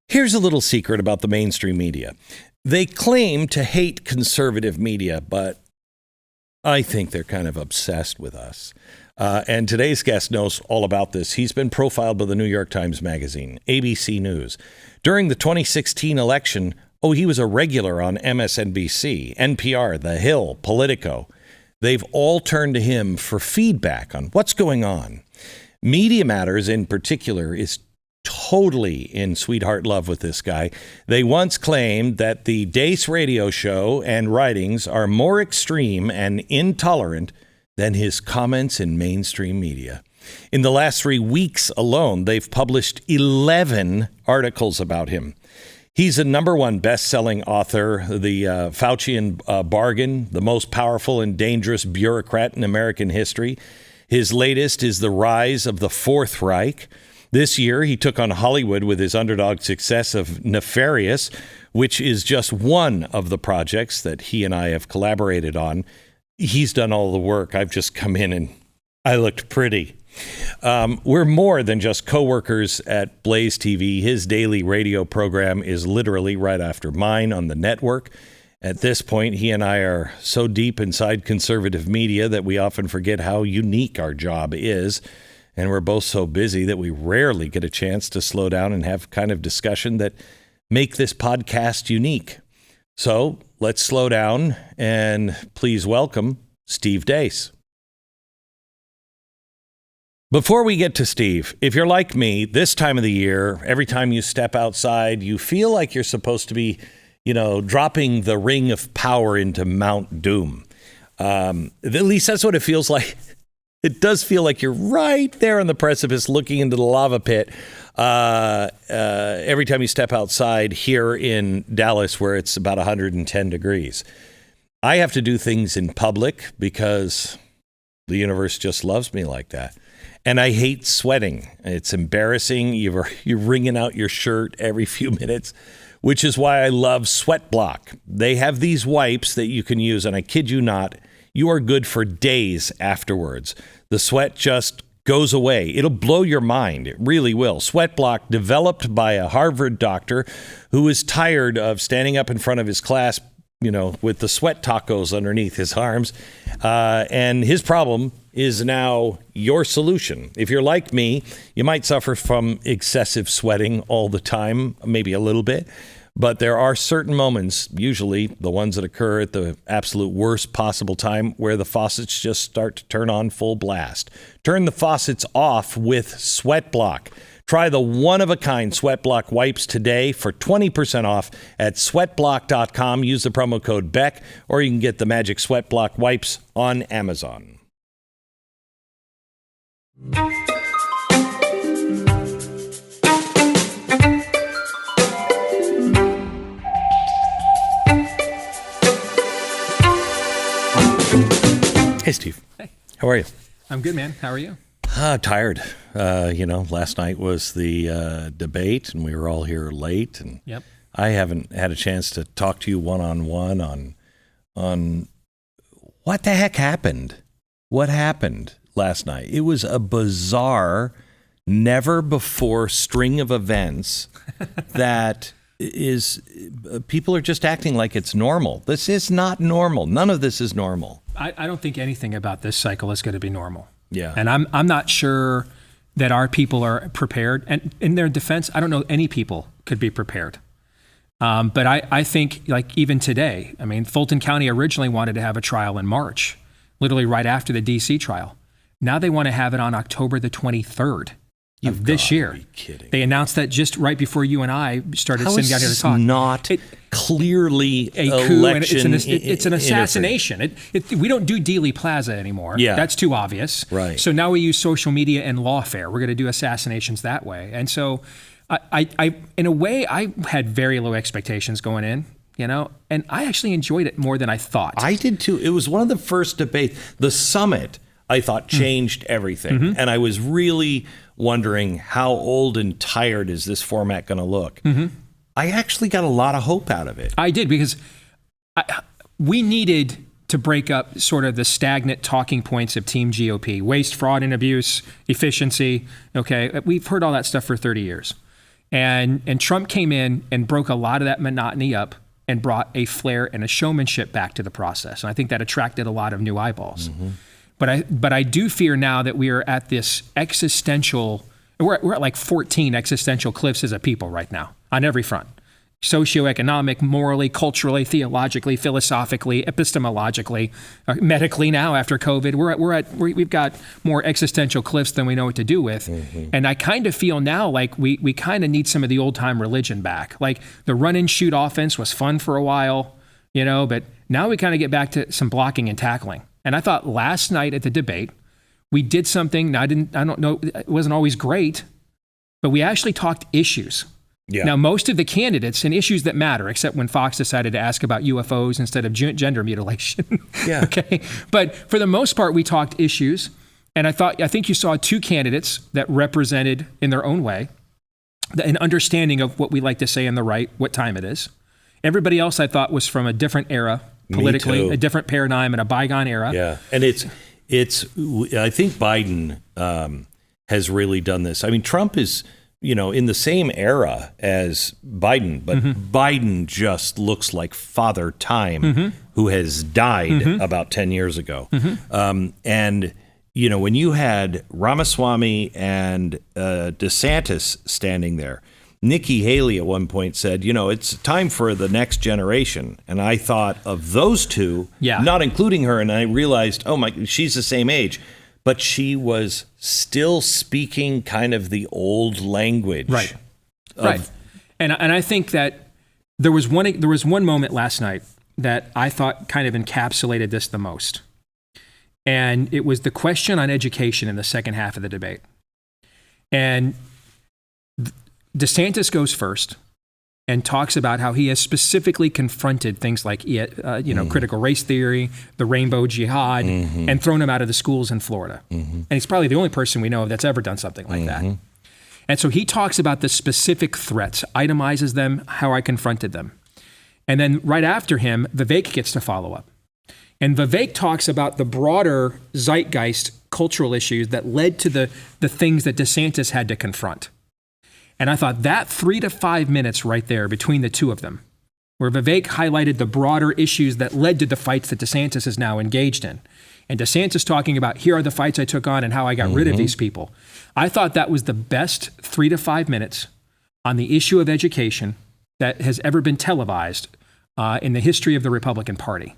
Here's a little secret about the mainstream media. They claim to hate conservative media, but I think they're kind of obsessed with us. And today's guest knows all about this. He's been profiled by the New York Times Magazine, ABC News. During the 2016 election, he was a regular on MSNBC, NPR, The Hill, Politico. They've all turned to him for feedback on what's going on. Media Matters in particular is totally in sweetheart love with this guy. They once claimed that the Deace radio show and writings are more extreme and intolerant than his comments in mainstream media. In the last 3 weeks alone, they've published 11 articles about him. He's a #1 best-selling author, the Faucian Bargain, the most powerful and dangerous bureaucrat in American history. His latest is The Rise of the Fourth Reich. This year, he took on Hollywood with his underdog success of Nefarious, which is just one of the projects that he and I have collaborated on. He's done all the work. I've just come in and I looked pretty. We're more than just coworkers at BlazeTV. His daily radio program is literally right after mine on the network. At this point, he and I are so deep inside conservative media that we often forget how unique our job is. And we're both so busy that we rarely get a chance to slow down and have kind of discussion that make this podcast unique. So let's slow down and please welcome Steve Deace. Before we get to Steve, if you're like me, this time of the year, every time you step outside, you feel like you're supposed to be, dropping the ring of power into Mount Doom. At least that's what it feels like. It does feel like you're right there on the precipice looking into the lava pit every time you step outside here in Dallas, where it's about 110 degrees. I have to do things in public because the universe just loves me like that. And I hate sweating. It's embarrassing. You're wringing out your shirt every few minutes, which is why I love Sweat Block. They have these wipes that you can use, and I kid you not, you are good for days afterwards. The sweat just goes away. It'll blow your mind. It really will. Sweat Block, developed by a Harvard doctor who is tired of standing up in front of his class, with the sweat tacos underneath his arms. And his problem is now your solution. If you're like me, you might suffer from excessive sweating all the time, maybe a little bit. But there are certain moments, usually the ones that occur at the absolute worst possible time, where the faucets just start to turn on full blast. Turn the faucets off with Sweat Block. Try the one-of-a-kind Sweat Block wipes today for 20% off at sweatblock.com. Use the promo code BECK, or you can get the Magic Sweat Block wipes on Amazon. Hey, Steve. Hey. How are you? I'm good, man. How are you? Tired. Last night was the debate, and we were all here late, and Yep. I haven't had a chance to talk to you one-on-one on what the heck happened. What happened last night? It was a bizarre, never-before string of events that is, people are just acting like it's normal. This is not normal. None of this is normal. I don't think anything about this cycle is going to be normal. Yeah. And I'm not sure that our people are prepared. And in their defense, I don't know any people could be prepared. But I think, like, even today, Fulton County originally wanted to have a trial in March, literally right after the DC trial. Now they want to have it on October the 23rd of this year. Be kidding. They announced that just right before you and I started sitting down here to talk. Not clearly a coup, election. And it's an assassination. We don't do Dealey Plaza anymore. Yeah. That's too obvious. Right. So now we use social media and lawfare. We're going to do assassinations that way. And so I in a way, I had very low expectations going in, and I actually enjoyed it more than I thought. I did too. It was one of the first debates. The summit, I thought, changed everything. Mm-hmm. And I was really wondering, how old and tired is this format going to look? Mm-hmm. I actually got a lot of hope out of it. I did, because we needed to break up sort of the stagnant talking points of Team GOP, waste, fraud, and abuse, efficiency. Okay, we've heard all that stuff for 30 years. And Trump came in and broke a lot of that monotony up and brought a flair and a showmanship back to the process. And I think that attracted a lot of new eyeballs. But I do fear now that we are at this existential, we're at like 14 existential cliffs as a people right now on every front. Socioeconomic, morally, culturally, theologically, philosophically, epistemologically, medically now after COVID. We've got more existential cliffs than we know what to do with. And I kind of feel now like we kind of need some of the old time religion back. Like the run and shoot offense was fun for a while, but now we kind of get back to some blocking and tackling. And I thought last night at the debate, we did something. Now I don't know, it wasn't always great, but we actually talked issues. Yeah. Now, most of the candidates and issues that matter, except when Fox decided to ask about UFOs instead of gender mutilation. Yeah. Okay. But for the most part, we talked issues. And I think you saw two candidates that represented in their own way an understanding of what we like to say in the right, what time it is. Everybody else I thought was from a different era, politically, a different paradigm and a bygone era. Yeah. And it's I think Biden has really done this. I mean, Trump is, in the same era as Biden, but Biden just looks like Father Time, who has died about 10 years ago. And, when you had Ramaswamy and DeSantis standing there, Nikki Haley at one point said, it's time for the next generation. And I thought of those two, not including her, and I realized, oh my, she's the same age. But she was still speaking kind of the old language. Right. And I think that there was one moment last night that I thought kind of encapsulated this the most. And it was the question on education in the second half of the debate. And DeSantis goes first and talks about how he has specifically confronted things like, critical race theory, the rainbow jihad, and thrown him out of the schools in Florida. And he's probably the only person we know of that's ever done something like that. And so he talks about the specific threats, itemizes them, how I confronted them. And then right after him, Vivek gets to follow up. And Vivek talks about the broader zeitgeist cultural issues that led to the things that DeSantis had to confront. And I thought that 3 to 5 minutes right there between the two of them, where Vivek highlighted the broader issues that led to the fights that DeSantis is now engaged in. And DeSantis talking about, here are the fights I took on and how I got rid of these people. I thought that was the best 3 to 5 minutes on the issue of education that has ever been televised in the history of the Republican Party.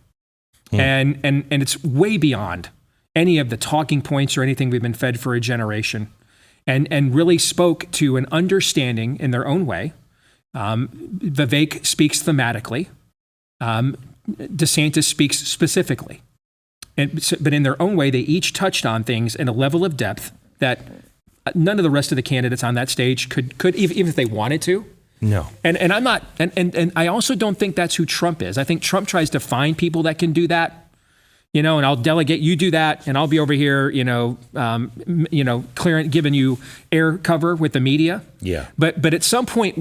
And it's way beyond any of the talking points or anything we've been fed for a generation. And really spoke to an understanding in their own way. Vivek speaks thematically. DeSantis speaks specifically. But in their own way, they each touched on things in a level of depth that none of the rest of the candidates on that stage could even if they wanted to. No. And I'm not, and I also don't think that's who Trump is. I think Trump tries to find people that can do that. And I'll delegate, you do that, and I'll be over here, clearing, giving you air cover with the media. Yeah. But at some point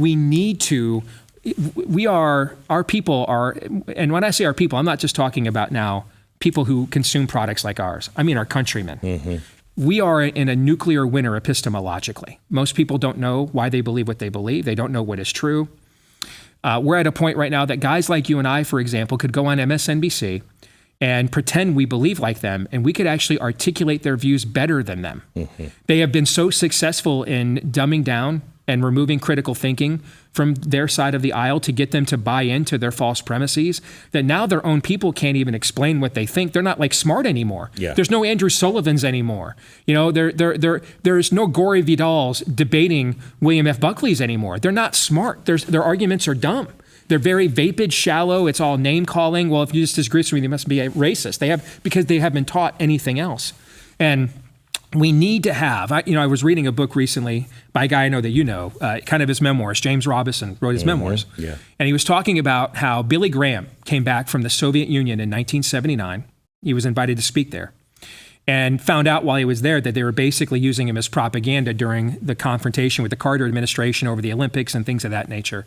our people are, and when I say our people, I'm not just talking about now people who consume products like ours. I mean our countrymen. We are in a nuclear winter epistemologically. Most people don't know why they believe what they believe. They don't know what is true. We're at a point right now that guys like you and I, for example, could go on MSNBC and pretend we believe like them, and we could actually articulate their views better than them. They have been so successful in dumbing down and removing critical thinking from their side of the aisle to get them to buy into their false premises that now their own people can't even explain what they think. They're not like smart anymore. Yeah. There's no Andrew Sullivans anymore. There's no Gory Vidals debating William F. Buckley's anymore. They're not smart. Their arguments are dumb. They're very vapid, shallow. It's all name calling. Well, if you just disagree with me, they must be a racist. Because they haven't been taught anything else. And we need to have, I was reading a book recently by a guy I know that you know, kind of his memoirs. James Robison wrote his memoirs. Yeah. And he was talking about how Billy Graham came back from the Soviet Union in 1979. He was invited to speak there and found out while he was there that they were basically using him as propaganda during the confrontation with the Carter administration over the Olympics and things of that nature.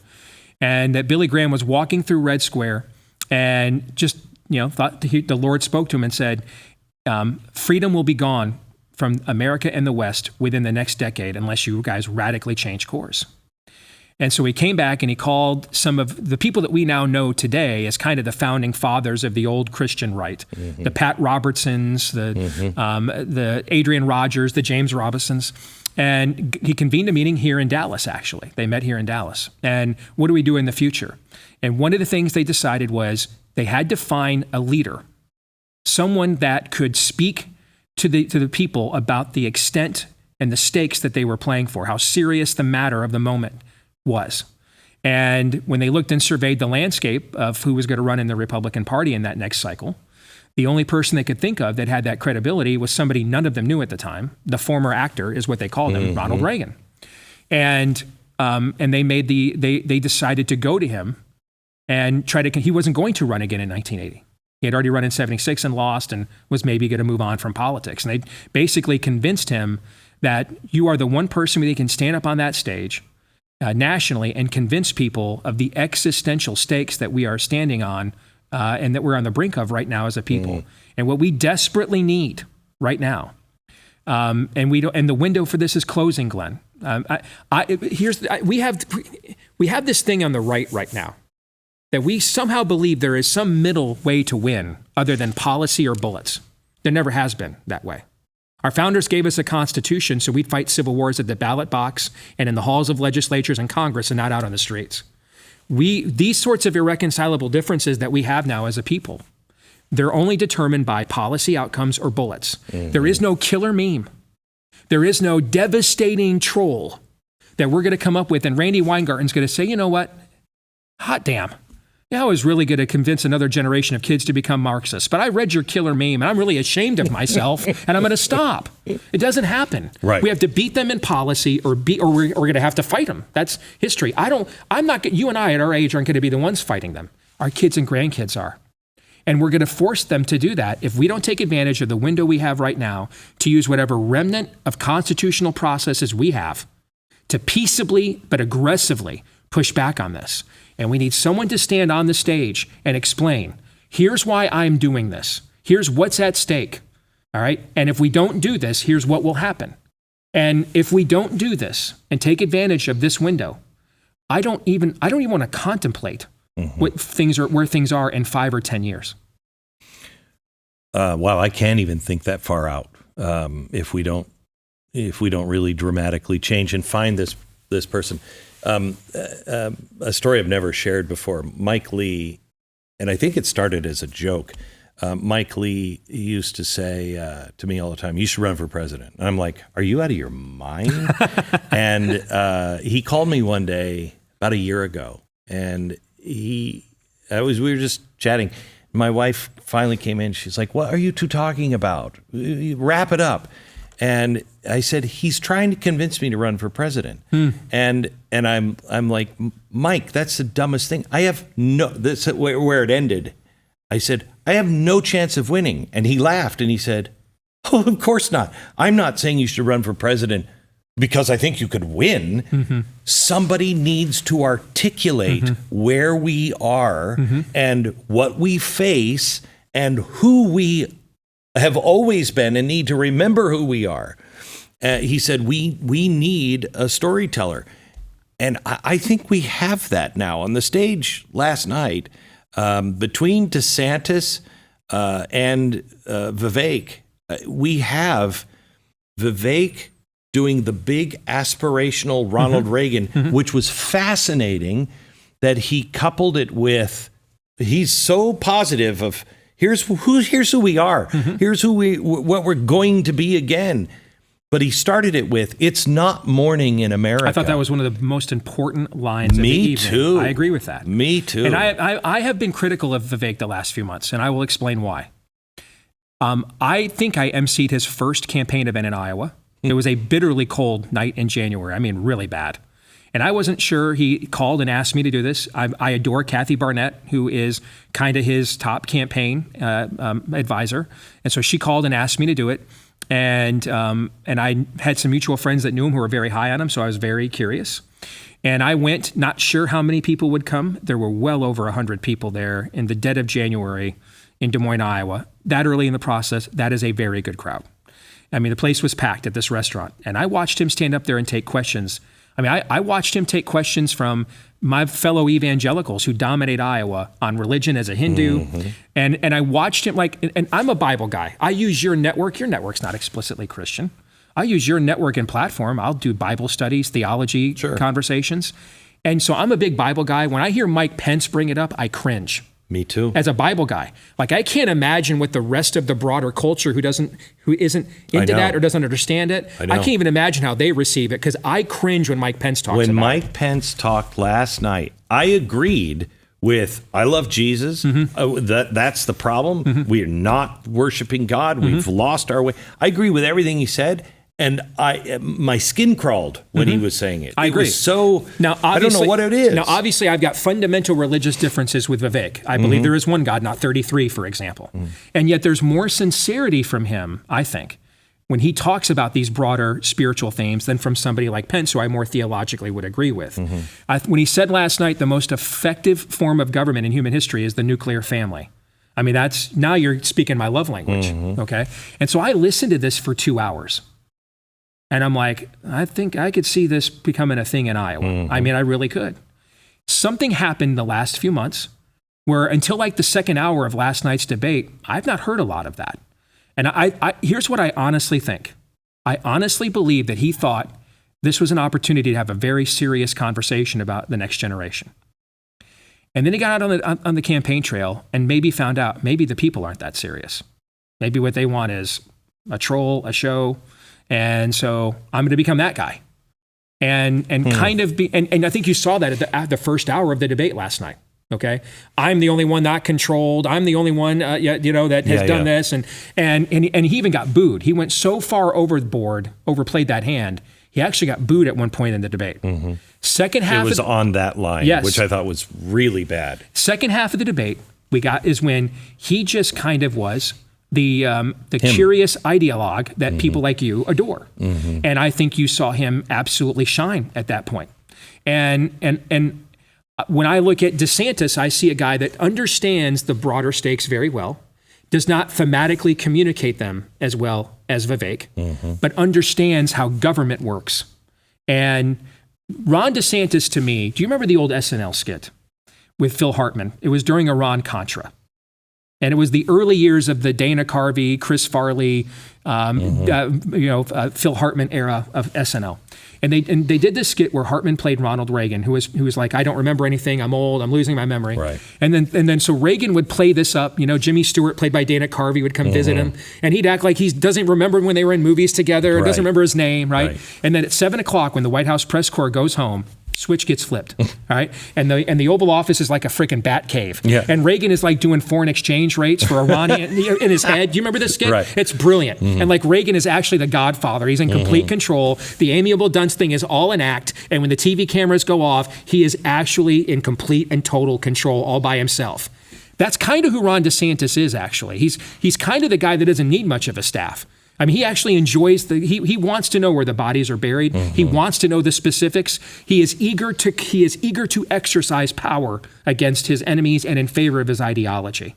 And that Billy Graham was walking through Red Square and just, thought the Lord spoke to him and said, freedom will be gone from America and the West within the next decade unless you guys radically change course. And so he came back and he called some of the people that we now know today as kind of the founding fathers of the old Christian right, the Pat Robertsons, the Adrian Rogers, the James Robinsons. And he convened a meeting here in Dallas, actually. They met here in Dallas. And what do we do in the future? And one of the things they decided was they had to find a leader, someone that could speak to the people about the extent and the stakes that they were playing for, how serious the matter of the moment was. And when they looked and surveyed the landscape of who was going to run in the Republican Party in that next cycle, the only person they could think of that had that credibility was somebody none of them knew at the time. The former actor is what they called him, Ronald Reagan. And they decided to go to him and he wasn't going to run again in 1980. He had already run in 76 and lost and was maybe going to move on from politics. And they basically convinced him that you are the one person who can stand up on that stage nationally and convince people of the existential stakes that we are standing on and that we're on the brink of right now as a people. And what we desperately need right now, and the window for this is closing, Glenn. We have this thing on the right now that we somehow believe there is some middle way to win other than policy or bullets. There never has been that way. Our founders gave us a constitution so we'd fight civil wars at the ballot box and in the halls of legislatures and Congress and not out on the streets. These sorts of irreconcilable differences that we have now as a people, they're only determined by policy outcomes or bullets. There is no killer meme. There is no devastating troll that we're going to come up with and Randy Weingarten's going to say, you know what? Hot damn. Yeah, I was really going to convince another generation of kids to become Marxists, but I read your killer meme and I'm really ashamed of myself and I'm going to stop. It doesn't happen. Right. We have to beat them in policy or we're going to have to fight them. That's history. You and I at our age aren't going to be the ones fighting them. Our kids and grandkids are. And we're going to force them to do that if we don't take advantage of the window we have right now to use whatever remnant of constitutional processes we have to peaceably but aggressively push back on this. And we need someone to stand on the stage and explain, here's why I'm doing this. Here's what's at stake. All right. And if we don't do this, here's what will happen. And if we don't do this and take advantage of this window, I don't even want to contemplate where things are in 5 or 10 years. Well, I can't even think that far out if we don't really dramatically change and find this person. A story I've never shared before. Mike Lee, and I think it started as a joke. Mike Lee used to say to me all the time, "You should run for president." And I'm like, "Are you out of your mind?" And he called me one day about a year ago, and we were just chatting. My wife finally came in. She's like, "What are you two talking about? Wrap it up." And I said, "He's trying to convince me to run for president." And I'm like, "Mike, that's the dumbest thing. I have that's where it ended. I said, I have no chance of winning." And he laughed and he said, "Oh, of course not. I'm not saying you should run for president because I think you could win." Somebody needs to articulate where we are and what we face and who we have always been and need to remember who we are. He said, we need a storyteller. And I think we have that now. On the stage last night, between DeSantis and Vivek, we have Vivek doing the big aspirational Ronald Reagan, which was fascinating that he coupled it with, he's so positive of, here's who we are. Here's what we're going to be again. But he started it with, "It's not morning in America." I thought that was one of the most important lines of the evening. Me too. I agree with that. Me too. And I have been critical of Vivek the last few months, and I will explain why. I think I emceed his first campaign event in Iowa. It was a bitterly cold night in January. I mean, really bad. And I wasn't sure. He called and asked me to do this. I adore Kathy Barnett, who is kind of his top campaign advisor. And so she called and asked me to do it. And I had some mutual friends that knew him who were very high on him, so I was very curious. And I went, not sure how many people would come. There were well over 100 people there in the dead of January in Des Moines, Iowa. That early in the process, that is a very good crowd. I mean, the place was packed at this restaurant. And I watched him stand up there and take questions I mean, I watched him take questions from my fellow evangelicals who dominate Iowa on religion as a Hindu. And I watched him and I'm a Bible guy. I use your network. Your network's not explicitly Christian. I use your network and platform. I'll do Bible studies, theology conversations. And so I'm a big Bible guy. When I hear Mike Pence bring it up, I cringe. Me too. As a Bible guy. Like, I can't imagine what the rest of the broader culture who isn't into that or doesn't understand it. I can't even imagine how they receive it, because I cringe when Mike Pence talks about it. When Mike Pence talked last night, I agreed with, I love Jesus. That's the problem. We are not worshiping God. We've lost our way. I agree with everything he said. And my skin crawled when he was saying it. I agree. Was so, now, I don't know what it is. Now, obviously, I've got fundamental religious differences with Vivek. I believe there is one God, not 33, for example. And yet there's more sincerity from him, I think, when he talks about these broader spiritual themes than from somebody like Pence, who I more theologically would agree with. When he said last night, the most effective form of government in human history is the nuclear family. I mean, now you're speaking my love language, okay? And so I listened to this for 2 hours. And I'm like, I think I could see this becoming a thing in Iowa. I mean, I really could. Something happened the last few months where, until like the second hour of last night's debate, I've not heard a lot of that. And here's what I honestly think. I honestly believe that he thought this was an opportunity to have a very serious conversation about the next generation. And then he got out on the campaign trail and maybe found out maybe the people aren't that serious. Maybe what they want is a troll, a show. And so I'm going to become that guy, and kind of be. And I think you saw that at the first hour of the debate last night. Okay, I'm the only one not controlled. I'm the only one, that has done this. And he even got booed. He went so far overboard, overplayed that hand. He actually got booed at one point in the debate. Second half, it was on that line, which I thought was really bad. Second half of the debate is when he just kind of was the curious ideologue that people like you adore. And I think you saw him absolutely shine at that point. And when I look at DeSantis, I see a guy that understands the broader stakes very well, does not thematically communicate them as well as Vivek, but understands how government works. And Ron DeSantis, to me, do you remember the old SNL skit with Phil Hartman? It was during Iran-Contra. And it was the early years of the Dana Carvey, Chris Farley, Phil Hartman era of SNL. And they did this skit where Hartman played Ronald Reagan, who was like, I don't remember anything. I'm old. I'm losing my memory. Right. And then so Reagan would play this up. Jimmy Stewart, played by Dana Carvey, would come visit him, and he'd act like he doesn't remember when they were in movies together, or doesn't remember his name, right? And then at 7:00, when the White House press corps goes home, switch gets flipped, all right? And the Oval Office is like a freaking bat cave. Yeah. And Reagan is like doing foreign exchange rates for Iranian in his head. Do you remember this skit? Right. It's brilliant. And like Reagan is actually the godfather. He's in complete control. The amiable dunce thing is all an act. And when the TV cameras go off, he is actually in complete and total control all by himself. That's kind of who Ron DeSantis is, actually. He's kind of the guy that doesn't need much of a staff. I mean, he actually enjoys he wants to know where the bodies are buried. He wants to know the specifics. He is eager to exercise power against his enemies and in favor of his ideology.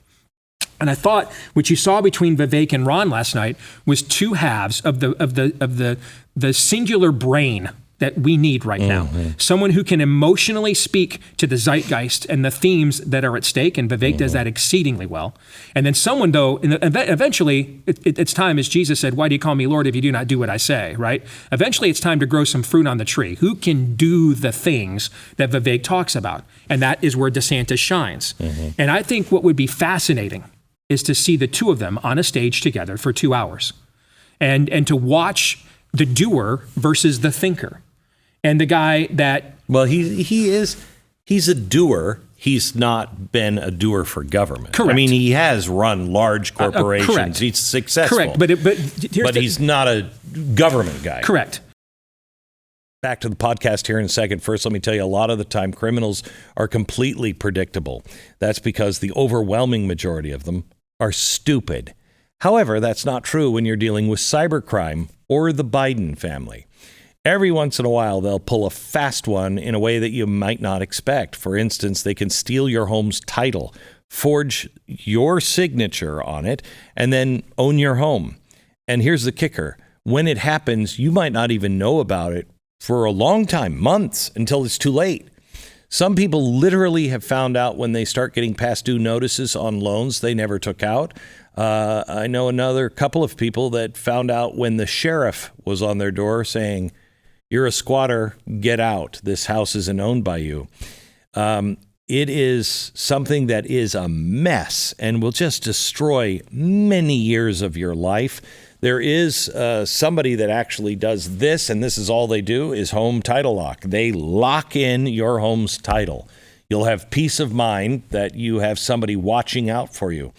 And I thought what you saw between Vivek and Ron last night was two halves of the singular brain that we need right now. Someone who can emotionally speak to the zeitgeist and the themes that are at stake, and Vivek does that exceedingly well. And then someone, though, eventually, it's time, as Jesus said, why do you call me Lord if you do not do what I say, right? Eventually, it's time to grow some fruit on the tree. Who can do the things that Vivek talks about? And that is where DeSantis shines. And I think what would be fascinating is to see the two of them on a stage together for 2 hours and to watch the doer versus the thinker. And the guy that... Well, he's a doer. He's not been a doer for government. Correct. I mean, he has run large corporations. Correct. He's successful. Correct. But he's not a government guy. Correct. Back to the podcast here in a second. First, let me tell you, a lot of the time, criminals are completely predictable. That's because the overwhelming majority of them are stupid. However, that's not true when you're dealing with cybercrime or the Biden family. Every once in a while, they'll pull a fast one in a way that you might not expect. For instance, they can steal your home's title, forge your signature on it, and then own your home. And here's the kicker. When it happens, you might not even know about it for a long time, months, until it's too late. Some people literally have found out when they start getting past due notices on loans they never took out. I know another couple of people that found out when the sheriff was on their door saying, "You're a squatter, get out. This house isn't owned by you." It is something that is a mess and will just destroy many years of your life. There is somebody that actually does this, and this is all they do, is home title lock. They lock in your home's title. You'll have peace of mind that you have somebody watching out for you.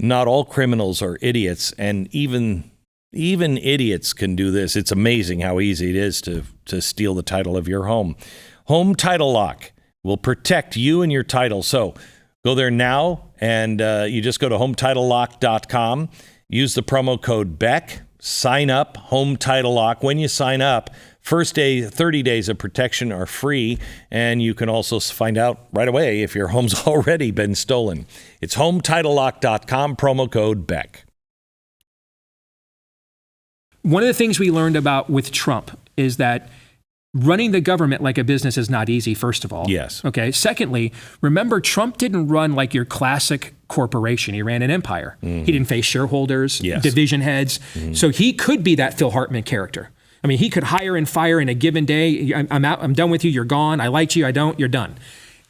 Not all criminals are idiots, and even idiots can do this. It's amazing how easy it is to steal the title of your home. Home title lock will protect you and your title. So go there now, and you just go to HometitleLock.com. Use the promo code BECK. Sign up, Home Title Lock. When you sign up, first day, 30 days of protection are free, and you can also find out right away if your home's already been stolen. It's HometitleLock.com, promo code BECK. One of the things we learned about with Trump is that running the government like a business is not easy, first of all. Yes. Okay. Secondly, remember, Trump didn't run like your classic corporation. He ran an empire. He didn't face shareholders, division heads. So he could be that Phil Hartman character. I mean, he could hire and fire in a given day. I'm out. I'm done with you. You're gone. I liked you. I don't. You're done.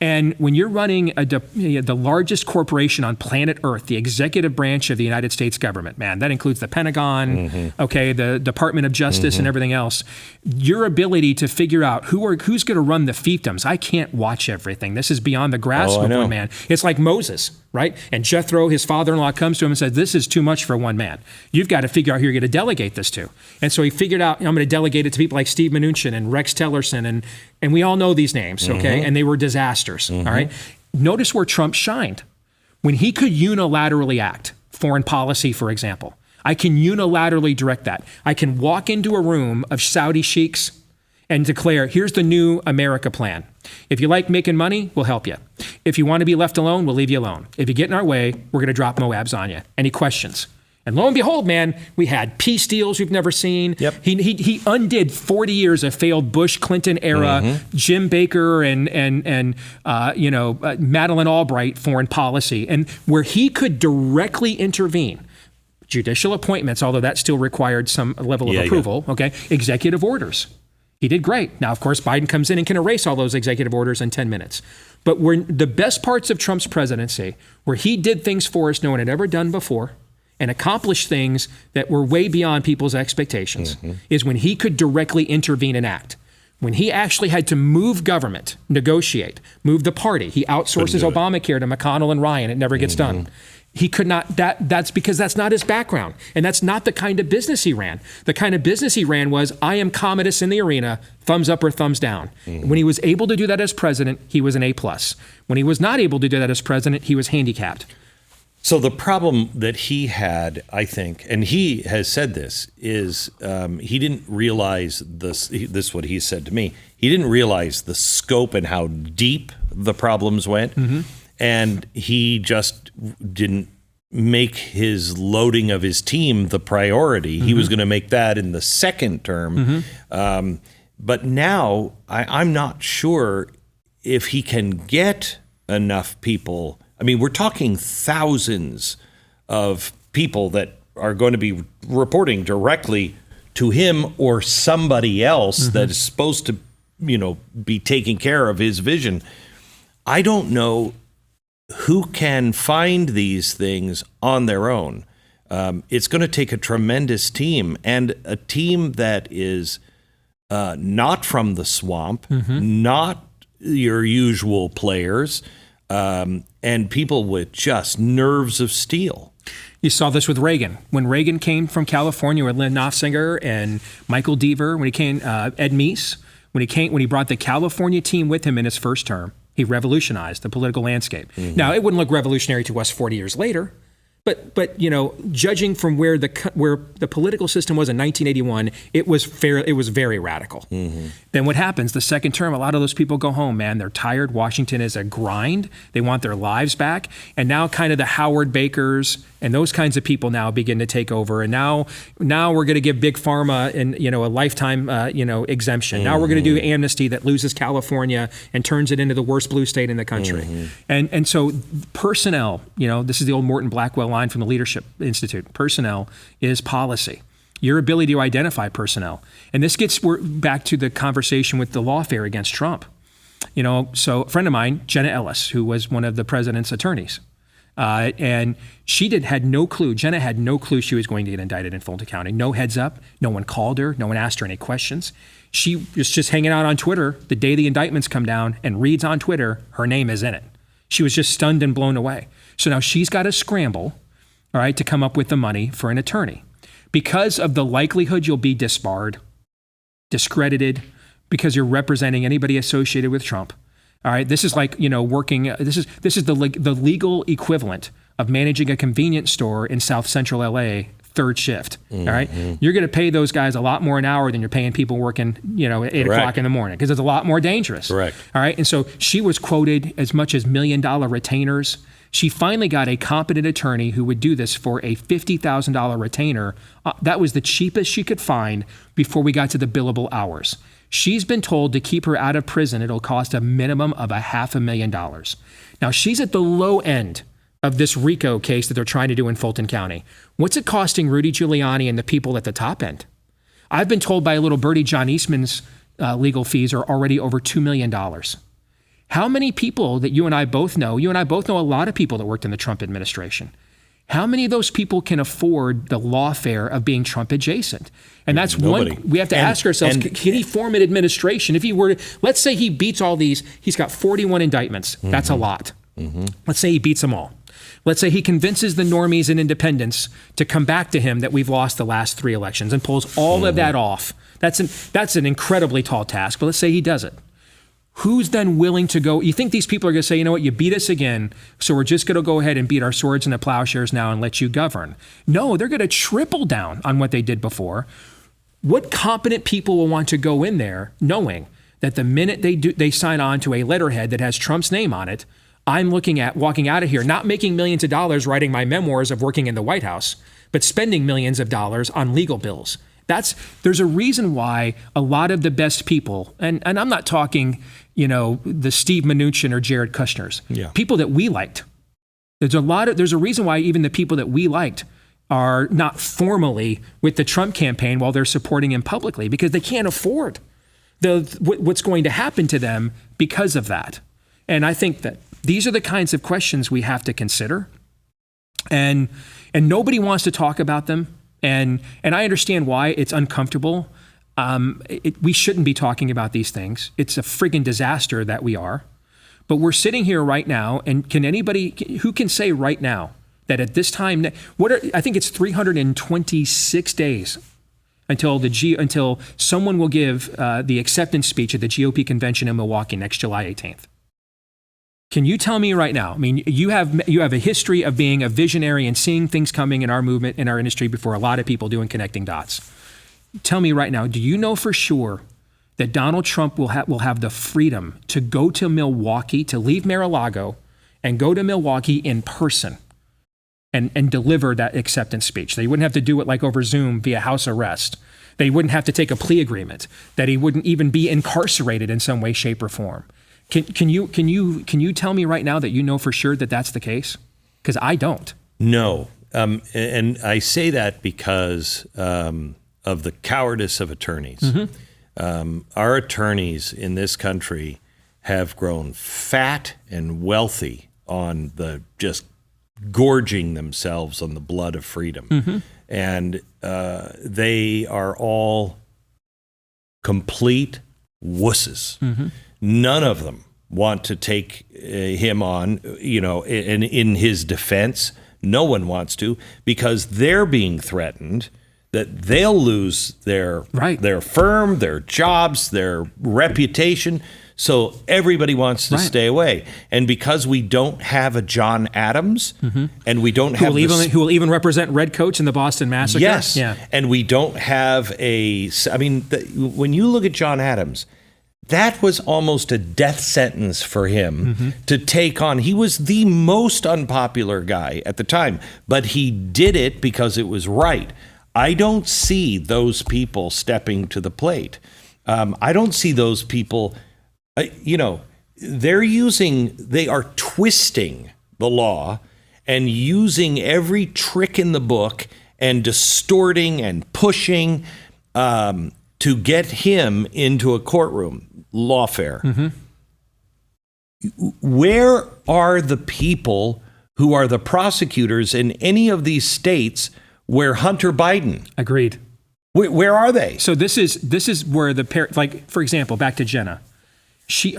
And when you're running the largest corporation on planet Earth, the executive branch of the United States government, man, that includes the Pentagon, the Department of Justice and everything else, your ability to figure out who's going to run the fiefdoms. I can't watch everything. This is beyond the grasp of one man. It's like Moses, right? And Jethro, his father-in-law, comes to him and says, "This is too much for one man. You've got to figure out who you're going to delegate this to." And so he figured out, I'm going to delegate it to people like Steve Mnuchin and Rex Tillerson, and we all know these names, okay? And they were disasters, all right? Notice where Trump shined. When he could unilaterally act, foreign policy, for example, I can unilaterally direct that. I can walk into a room of Saudi sheiks and declare, here's the new America plan. If you like making money, we'll help you. If you want to be left alone, we'll leave you alone. If you get in our way, we're going to drop Moabs on you. Any questions? And lo and behold, man, we had peace deals we've never seen. He undid 40 years of failed Bush Clinton era, Jim Baker and Madeleine Albright foreign policy, and where he could directly intervene. Judicial appointments, although that still required some level of approval. Okay, executive orders. He did great. Now, of course, Biden comes in and can erase all those executive orders in 10 minutes. But the best parts of Trump's presidency, where he did things for us no one had ever done before, and accomplished things that were way beyond people's expectations, is when he could directly intervene and act. When he actually had to move government, negotiate, move the party, he outsources Obamacare to McConnell and Ryan. It never gets done. He could not, that's because that's not his background. And that's not the kind of business he ran. The kind of business he ran was, I am Commodus in the arena, thumbs up or thumbs down. When he was able to do that as president, he was an A+. When he was not able to do that as president, he was handicapped. So the problem that he had, I think, and he has said this, is he didn't realize this is what he said to me. He didn't realize the scope and how deep the problems went. And he just didn't make his loading of his team the priority. He was going to make that in the second term. But now I'm not sure if he can get enough people. I mean, we're talking thousands of people that are going to be reporting directly to him or somebody else that is supposed to, be taking care of his vision. I don't know who can find these things on their own. It's going to take a tremendous team, and a team that is not from the swamp, not your usual players, and people with just nerves of steel. You saw this with Reagan. When Reagan came from California with Lynn Nofziger and Michael Deaver, when he came, Ed Meese, when he brought the California team with him in his first term, he revolutionized the political landscape. Now, it wouldn't look revolutionary to us 40 years later, but judging from where the political system was in 1981, it was very radical. Then what happens? The second term, a lot of those people go home, man. They're tired. Washington is a grind. They want their lives back. And now kind of the Howard Bakers And those kinds of people now begin to take over. And now we're going to give big pharma a lifetime exemption. Now we're going to do amnesty that loses California and turns it into the worst blue state in the country. And so personnel, this is the old Morton Blackwell line from the Leadership Institute. Personnel is policy. Your ability to identify personnel. And this gets back to the conversation with the lawfare against Trump. So a friend of mine, Jenna Ellis, who was one of the president's attorneys, and had no clue. Jenna had no clue she was going to get indicted in Fulton County. No heads up. No one called her. No one asked her any questions. She was just hanging out on Twitter the day the indictments come down and reads on Twitter, her name is in it. She was just stunned and blown away. So now she's got to scramble, all right, to come up with the money for an attorney. Because of the likelihood you'll be disbarred, discredited, because you're representing anybody associated with Trump. All right, this is like, working, this is the legal equivalent of managing a convenience store in South Central LA, third shift. All right, you're going to pay those guys a lot more an hour than you're paying people working, at 8 o'clock in the morning, because it's a lot more dangerous. Correct. All right, and so she was quoted as much as $1 million retainers. She finally got a competent attorney who would do this for a $50,000 retainer. That was the cheapest she could find before we got to the billable hours. She's been told to keep her out of prison, it'll cost a minimum of $500,000. Now, she's at the low end of this RICO case that they're trying to do in Fulton County. What's it costing Rudy Giuliani and the people at the top end? I've been told by a little birdie, John Eastman's legal fees are already over $2 million. How many people that you and I both know a lot of people that worked in the Trump administration. How many of those people can afford the lawfare of being Trump adjacent? And that's Nobody. We have to ask ourselves, can he form an administration? If he were to, let's say he beats all these, he's got 41 indictments. That's a lot. Let's say he beats them all. Let's say he convinces the normies and independents to come back to him that we've lost the last 3 elections and pulls all of that off. That's an incredibly tall task, but let's say he does it. Who's then willing to go? You think these people are going to say, you know what, you beat us again, so we're just going to go ahead and beat our swords into plowshares now and let you govern? No, they're going to triple down on what they did before. What competent people will want to go in there knowing that the minute they sign on to a letterhead that has Trump's name on it, I'm looking at walking out of here, not making millions of dollars writing my memoirs of working in the White House, but spending millions of dollars on legal bills. There's a reason why a lot of the best people, and I'm not talking, the Steve Mnuchin or Jared Kushners, people that we liked. There's a reason why even the people that we liked are not formally with the Trump campaign while they're supporting him publicly, because they can't afford what's going to happen to them because of that. And I think that these are the kinds of questions we have to consider, and nobody wants to talk about them. And I understand why it's uncomfortable. We shouldn't be talking about these things. It's a friggin' disaster that we are. But we're sitting here right now, and who can say right now that at this time, I think it's 326 days until someone will give the acceptance speech at the GOP convention in Milwaukee next July 18th. Can you tell me right now? I mean, you have a history of being a visionary and seeing things coming in our movement, in our industry, before a lot of people do and connecting dots. Tell me right now, do you know for sure that Donald Trump will have the freedom to go to Milwaukee, to leave Mar-a-Lago and go to Milwaukee in person and deliver that acceptance speech? They wouldn't have to do it like over Zoom via house arrest. They wouldn't have to take a plea agreement, that he wouldn't even be incarcerated in some way, shape, or form. Can you tell me right now that you know for sure that that's the case? Because I don't. No, and I say that because of the cowardice of attorneys. Our attorneys in this country have grown fat and wealthy on the just gorging themselves on the blood of freedom, and they are all complete wusses. None of them want to take him on, in his defense. No one wants to, because they're being threatened that they'll lose their firm, their jobs, their reputation. So everybody wants to stay away. And because we don't have a John Adams, and we don't have who will even represent redcoats in the Boston Massacre. Yes, and we don't have when you look at John Adams, that was almost a death sentence for him to take on. He was the most unpopular guy at the time, but he did it because it was right. I don't see those people stepping to the plate. I don't see those people, they are twisting the law and using every trick in the book and distorting and pushing to get him into a courtroom. Lawfare. Where are the people who are the prosecutors in any of these states where Hunter Biden? Agreed. Where are they? So this is where like, for example, back to Jenna.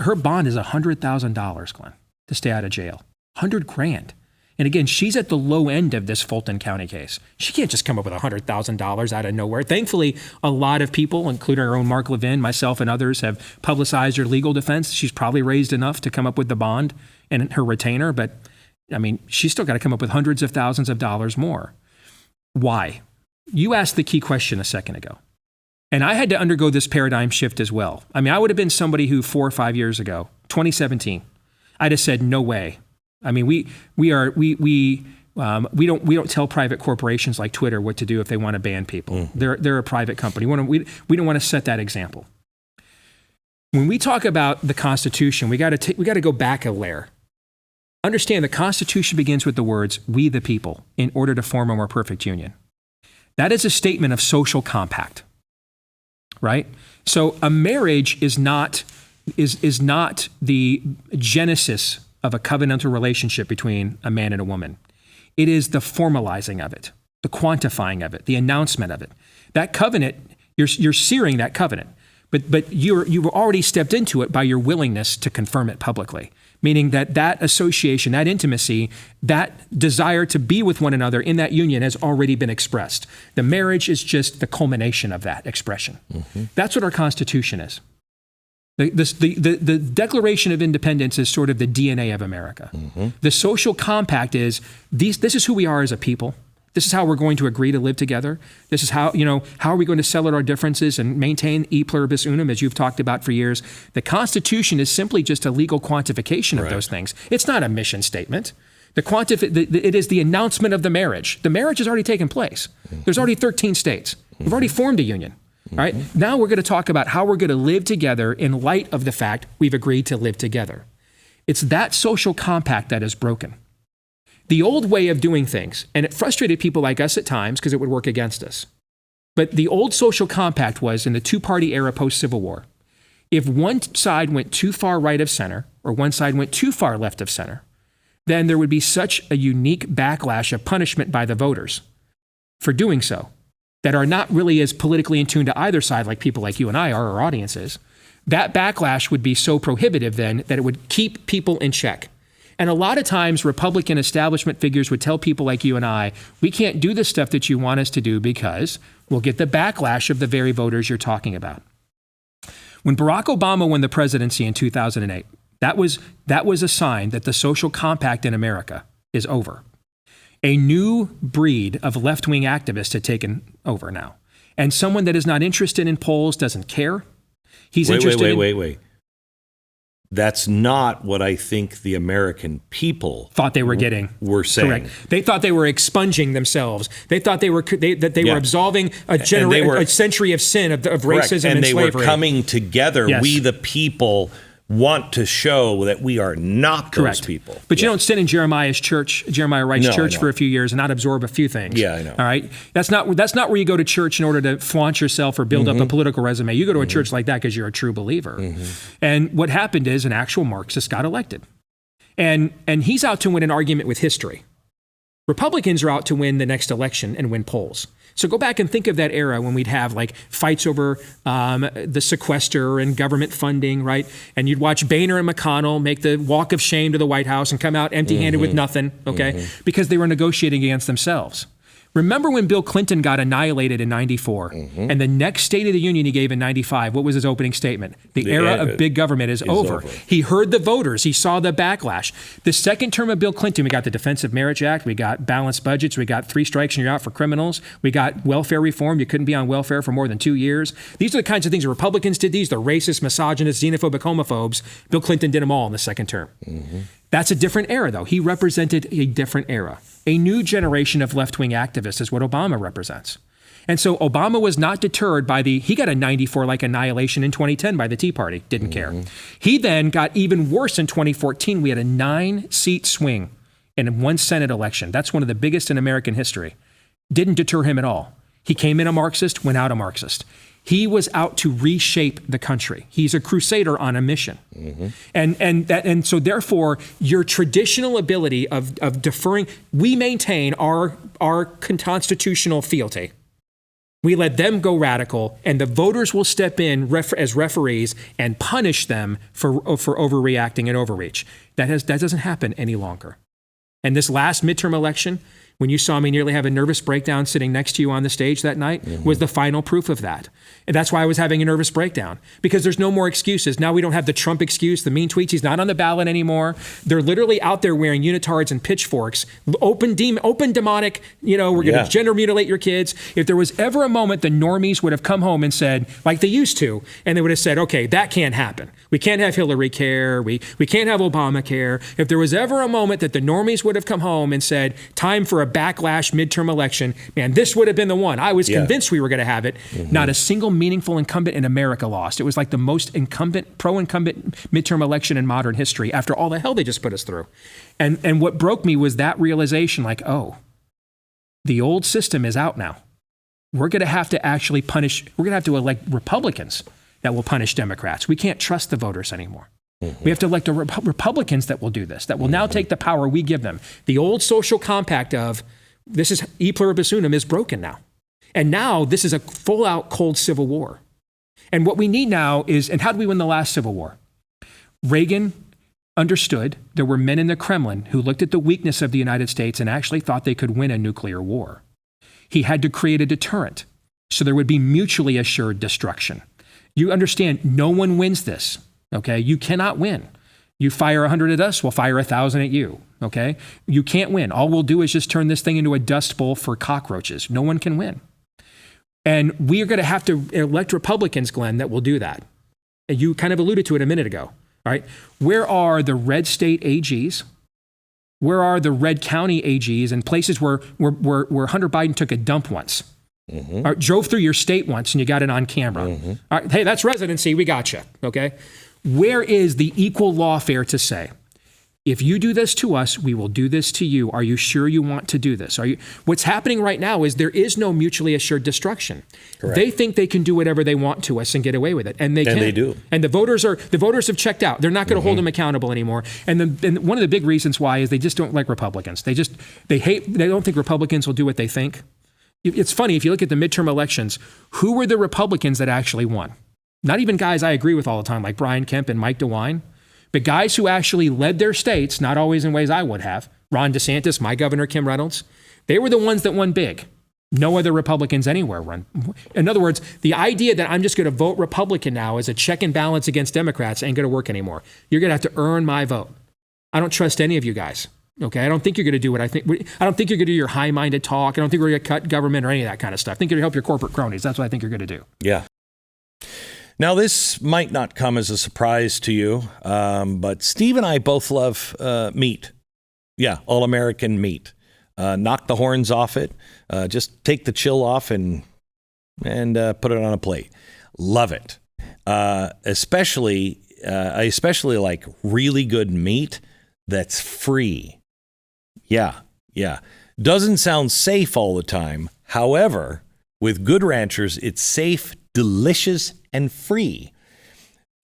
Her bond is $100,000, Glenn, to stay out of jail. $100,000. And again, she's at the low end of this Fulton County case. She can't just come up with $100,000 out of nowhere. Thankfully, a lot of people, including our own Mark Levin, myself, and others, have publicized her legal defense. She's probably raised enough to come up with the bond and her retainer. But, I mean, she's still got to come up with hundreds of thousands of dollars more. Why? You asked the key question a second ago. And I had to undergo this paradigm shift as well. I mean, I would have been somebody who 4 or 5 years ago, 2017, I'd have said, no way. I mean, we don't tell private corporations like Twitter what to do if they want to ban people. They're a private company. We don't want to set that example. When we talk about the Constitution, we got to go back a layer. Understand the Constitution begins with the words "we the people" in order to form a more perfect union. That is a statement of social compact, right? So a marriage is not the genesis of a covenantal relationship between a man and a woman. It is the formalizing of it, the quantifying of it, the announcement of it. That covenant, you're searing that covenant, but you've already stepped into it by your willingness to confirm it publicly, meaning that association, that intimacy, that desire to be with one another in that union has already been expressed. The marriage is just the culmination of that expression. That's what our Constitution is. The Declaration of Independence is sort of the DNA of America. The social compact is this is who we are as a people. This is how we're going to agree to live together. This is how are we going to settle our differences and maintain e pluribus unum, as you've talked about for years. The Constitution is simply just a legal quantification of those things. It's not a mission statement. It is the announcement of the marriage. The marriage has already taken place. There's already 13 states. We've already formed a union. All right. Now we're going to talk about how we're going to live together in light of the fact we've agreed to live together. It's that social compact that is broken. The old way of doing things, and it frustrated people like us at times because it would work against us. But the old social compact was in the two-party era post-Civil War. If one side went too far right of center or one side went too far left of center, then there would be such a unique backlash of punishment by the voters for doing so, that are not really as politically in tune to either side like people like you and I are, our audiences. That backlash would be so prohibitive then that it would keep people in check. And a lot of times Republican establishment figures would tell people like you and I, we can't do the stuff that you want us to do because we'll get the backlash of the very voters you're talking about. When Barack Obama won the presidency in 2008, that was a sign that the social compact in America is over. A new breed of left-wing activists had taken over now. And someone that is not interested in polls, doesn't care. Wait. That's not what I think the American people thought they were getting. Were saying. Correct. They thought they were expunging themselves. They thought they were absolving a century of sin of racism and slavery. And they were coming together. Yes. We the people want to show that we are not those people. But you don't sit in Jeremiah Wright's church for a few years and not absorb a few things. Yeah, I know. All right? That's not where you go to church in order to flaunt yourself or build up a political resume. You go to a church like that because you're a true believer. And what happened is an actual Marxist got elected. And he's out to win an argument with history. Republicans are out to win the next election and win polls. So go back and think of that era when we'd have like fights over the sequester and government funding, right? And you'd watch Boehner and McConnell make the walk of shame to the White House and come out empty-handed with nothing, okay? Because they were negotiating against themselves. Remember when Bill Clinton got annihilated in 94 and the next State of the Union he gave in 95, what was his opening statement? The era of big government is over. He heard the voters. He saw the backlash. The second term of Bill Clinton, we got the Defensive Marriage Act. We got balanced budgets. We got 3 strikes and you're out for criminals. We got welfare reform. You couldn't be on welfare for more than 2 years. These are the kinds of things the Republicans did these. The racist, misogynist, xenophobic, homophobes. Bill Clinton did them all in the second term. That's a different era, though. He represented a different era. A new generation of left-wing activists is what Obama represents. And so Obama was not deterred by he got a 94-like annihilation in 2010 by the Tea Party, didn't care. He then got even worse in 2014. We had a 9-seat swing in one Senate election. That's one of the biggest in American history. Didn't deter him at all. He came in a Marxist, went out a Marxist. He was out to reshape the country. He's a crusader on a mission. And so therefore, your traditional ability of deferring, we maintain our constitutional fealty. We let them go radical, and the voters will step in as referees and punish them for overreacting and overreach. That doesn't happen any longer. And this last midterm election, when you saw me nearly have a nervous breakdown sitting next to you on the stage that night, was the final proof of that. And that's why I was having a nervous breakdown, because there's no more excuses. Now we don't have the Trump excuse, the mean tweets. He's not on the ballot anymore. They're literally out there wearing unitards and pitchforks, open demonic, we're going to gender mutilate your kids. If there was ever a moment the normies would have come home and said, like they used to, and they would have said, okay, that can't happen. We can't have Hillary care. We can't have Obamacare. If there was ever a moment that the normies would have come home and said, time for a backlash midterm election, man, this would have been the one. I was convinced we were going to have it. Not a single meaningful incumbent in America lost. It was like the most pro-incumbent midterm election in modern history after all the hell they just put us through. And what broke me was that realization, like, oh, the old system is out now. We're going to have to actually punish, we're going to have to elect Republicans that will punish Democrats. We can't trust the voters anymore. We have to elect Republicans that will do this, that will now take the power we give them. The old social compact of this is e pluribus unum is broken now. And now this is a full-out cold civil war. And what we need now is, and how did we win the last civil war? Reagan understood there were men in the Kremlin who looked at the weakness of the United States and actually thought they could win a nuclear war. He had to create a deterrent so there would be mutually assured destruction. You understand, no one wins this. Okay, you cannot win. You fire 100 at us, we'll fire 1,000 at you. Okay, you can't win. All we'll do is just turn this thing into a dust bowl for cockroaches. No one can win. And we are going to have to elect Republicans, Glenn, that will do that. And you kind of alluded to it a minute ago. All right, where are the red state AGs? Where are the red county AGs and places where Hunter Biden took a dump once? Or drove through your state once and you got it on camera. All right, hey, that's residency. We got you. Okay. Where is the equal lawfare to say, if you do this to us, we will do this to you. Are you sure you want to do this? What's happening right now is there is no mutually assured destruction. Correct. They think they can do whatever they want to us and get away with it. And they can. And they do. And the voters have checked out. They're not going to hold them accountable anymore. And one of the big reasons why is they just don't like Republicans. They don't think Republicans will do what they think. It's funny, if you look at the midterm elections, who were the Republicans that actually won? Not even guys I agree with all the time, like Brian Kemp and Mike DeWine, but guys who actually led their states, not always in ways I would have. Ron DeSantis, my governor, Kim Reynolds, they were the ones that won big. No other Republicans anywhere won. In other words, the idea that I'm just going to vote Republican now as a check and balance against Democrats ain't going to work anymore. You're going to have to earn my vote. I don't trust any of you guys. Okay, I don't think you're going to do what I think. I don't think you're going to do your high-minded talk. I don't think we're going to cut government or any of that kind of stuff. I think you're going to help your corporate cronies. That's what I think you're going to do. Yeah. Now, this might not come as a surprise to you, but Steve and I both love meat. Yeah, all-American meat. Knock the horns off it. Just take the chill off and put it on a plate. Love it. I especially like really good meat that's free. Yeah. Doesn't sound safe all the time. However, with Good Ranchers, it's safe, delicious, and free.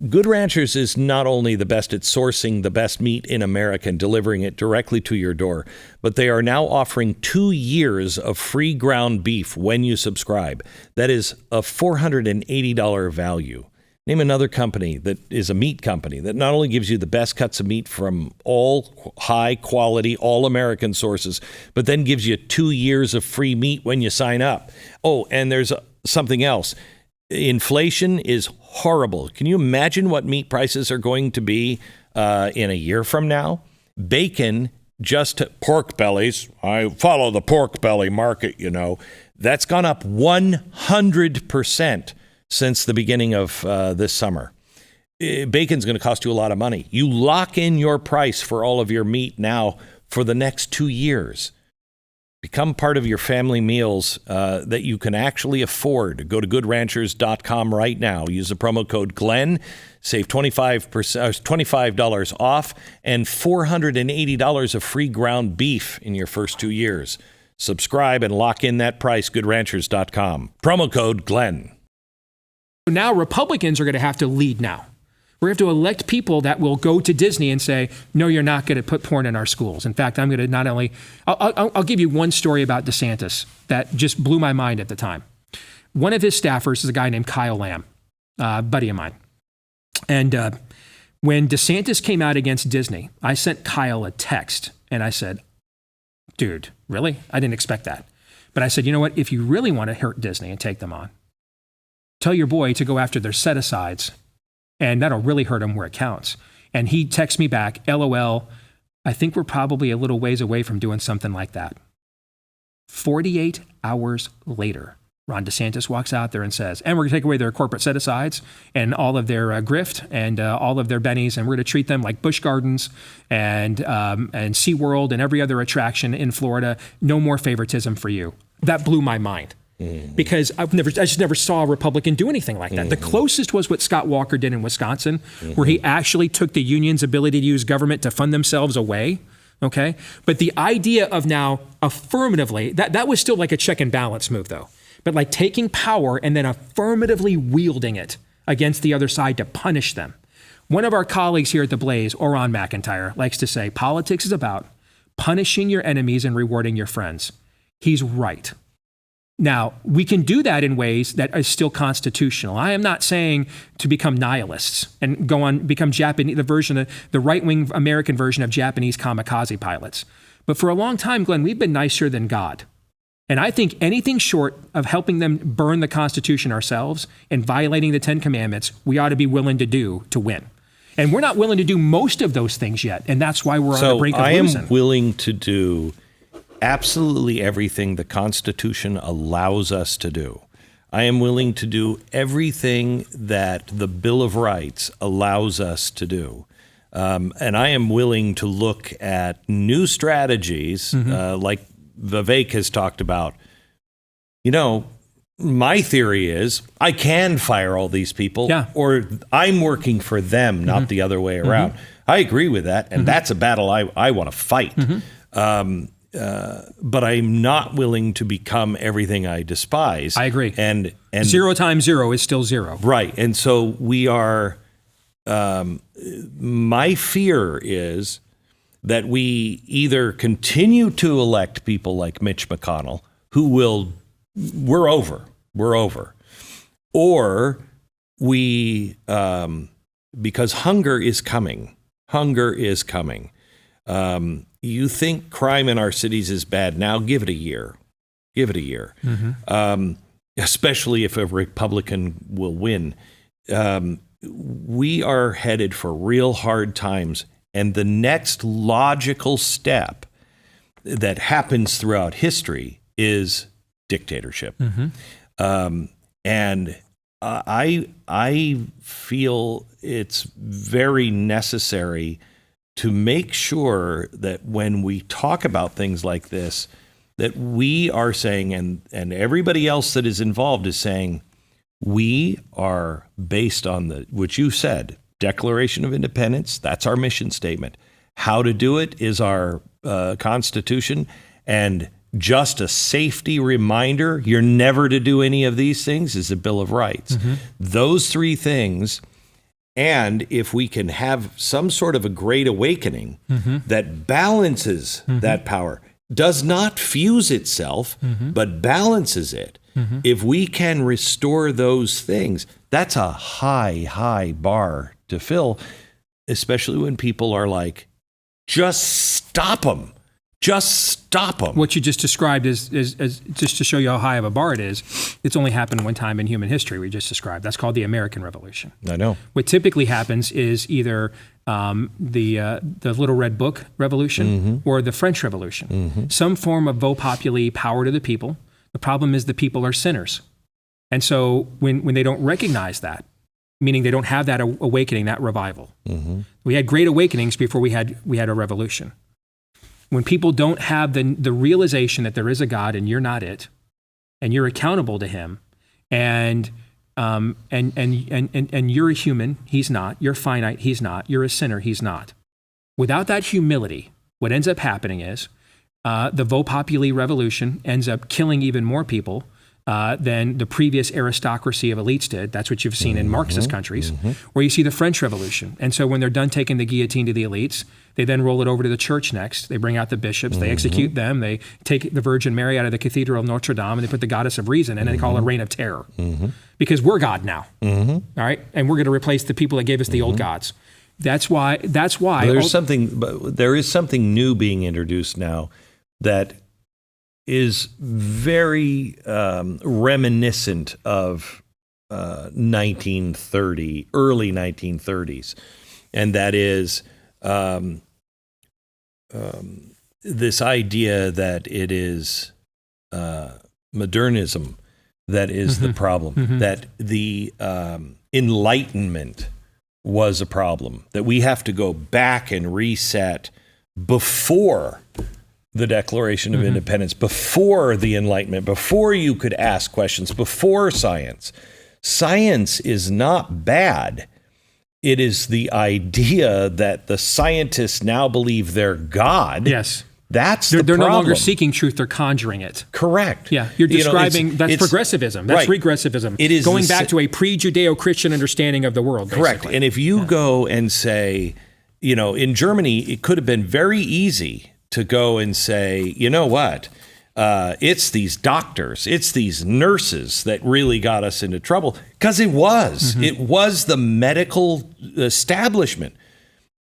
Good Ranchers is not only the best at sourcing the best meat in America and delivering it directly to your door, but they are now offering 2 years of free ground beef when you subscribe. That is a $480 value. Name another company that is a meat company that not only gives you the best cuts of meat from all high quality, all American sources, but then gives you 2 years of free meat when you sign up. Oh, and there's something else. Inflation is horrible. Can you imagine what meat prices are going to be in a year from now? Bacon, just pork bellies. I follow the pork belly market, That's gone up 100% since the beginning of this summer. Bacon's going to cost you a lot of money. You lock in your price for all of your meat now for the next 2 years. Become part of your family meals that you can actually afford. Go to goodranchers.com right now. Use the promo code Glenn. Save $25 off and $480 of free ground beef in your first 2 years. Subscribe and lock in that price. Goodranchers.com. Promo code Glenn. Now Republicans are going to have to lead now. We're going to have to elect people that will go to Disney and say, no, you're not going to put porn in our schools. In fact, I'm going to not only, I'll give you one story about DeSantis that just blew my mind at the time. One of his staffers is a guy named Kyle Lamb, a buddy of mine. And when DeSantis came out against Disney, I sent Kyle a text and I said, dude, really? I didn't expect that. But I said, you know what? If you really want to hurt Disney and take them on, tell your boy to go after their set-asides, and that'll really hurt him where it counts. And he texts me back, LOL, I think we're probably a little ways away from doing something like that. 48 hours later, Ron DeSantis walks out there and says, and we're going to take away their corporate set-asides and all of their grift and all of their bennies, and we're going to treat them like Busch Gardens and SeaWorld and every other attraction in Florida. No more favoritism for you. That blew my mind. Because I just never saw a Republican do anything like that. The closest was what Scott Walker did in Wisconsin, where he actually took the union's ability to use government to fund themselves away. Okay. But the idea of now affirmatively, that was still like a check and balance move though. But like taking power and then affirmatively wielding it against the other side to punish them. One of our colleagues here at The Blaze, Ron McIntyre, likes to say, politics is about punishing your enemies and rewarding your friends. He's right. Now, we can do that in ways that are still constitutional. I am not saying to become nihilists and become Japanese, the right-wing American version of Japanese kamikaze pilots. But for a long time, Glenn, we've been nicer than God. And I think anything short of helping them burn the Constitution ourselves and violating the 10 Commandments, we ought to be willing to do to win. And we're not willing to do most of those things yet. And that's why we're on the brink of losing. So I am willing to do absolutely everything the Constitution allows us to do. I am willing to do everything that the Bill of Rights allows us to do. And I am willing to look at new strategies like Vivek has talked about. My theory is I can fire all these people, or I'm working for them, not the other way around. I agree with that, and that's a battle I want to fight. But I'm not willing to become everything I despise. I agree. And 0 times 0 is still 0. Right. And so we are, my fear is that we either continue to elect people like Mitch McConnell, who we're over, or we, because hunger is coming. You think crime in our cities is bad now? Give it a year. Especially if a Republican will win. We are headed for real hard times. And the next logical step that happens throughout history is dictatorship. And I feel it's very necessary to make sure that when we talk about things like this, that we are saying, and everybody else that is involved is saying, we are based on what you said, Declaration of Independence. That's our mission statement. How to do it is our Constitution. And just a safety reminder, you're never to do any of these things, is the Bill of Rights. Those three things. And if we can have some sort of a great awakening that balances that power, does not fuse itself, but balances it. If we can restore those things, that's a high, high bar to fill, especially when people are like, just stop them. Just stop them. What you just described is just to show you how high of a bar it is. It's only happened one time in human history. We just described. That's called the American Revolution. I know. What typically happens is either the Little Red Book Revolution or the French Revolution. Some form of vox populi, power to the people. The problem is the people are sinners, and so when they don't recognize that, meaning they don't have that awakening, that revival. We had great awakenings before we had a revolution. When people don't have the realization that there is a God and you're not it, and you're accountable to Him, and you're a human, He's not. You're finite, He's not. You're a sinner, He's not. Without that humility, what ends up happening is the vox populi revolution ends up killing even more people than the previous aristocracy of elites did. That's what you've seen in Marxist countries, where you see the French Revolution. And so when they're done taking the guillotine to the elites, they then roll it over to the church next. They bring out the bishops, they execute them, they take the Virgin Mary out of the Cathedral of Notre Dame, and they put the Goddess of Reason, and they call it a reign of terror. Because we're God now, all right? And we're going to replace the people that gave us the old gods. That's why. There is something new being introduced now that is very reminiscent of 1930, early 1930s, and that is this idea that it is modernism that is the problem, that the Enlightenment was a problem, that we have to go back and reset before the Declaration of Independence, before the Enlightenment, before you could ask questions, before science. Science is not bad. It is the idea that the scientists now believe they're God. Yes. That's they're problem. No longer seeking truth, they're conjuring it. Correct. Yeah, you're describing, that's progressivism, that's regressivism. It is going back to a pre-Judeo-Christian understanding of the world, basically. Correct. And if you go and say, in Germany, it could have been very easy to go and say, you know what, it's these doctors, it's these nurses that really got us into trouble. Because it was. It was the medical establishment.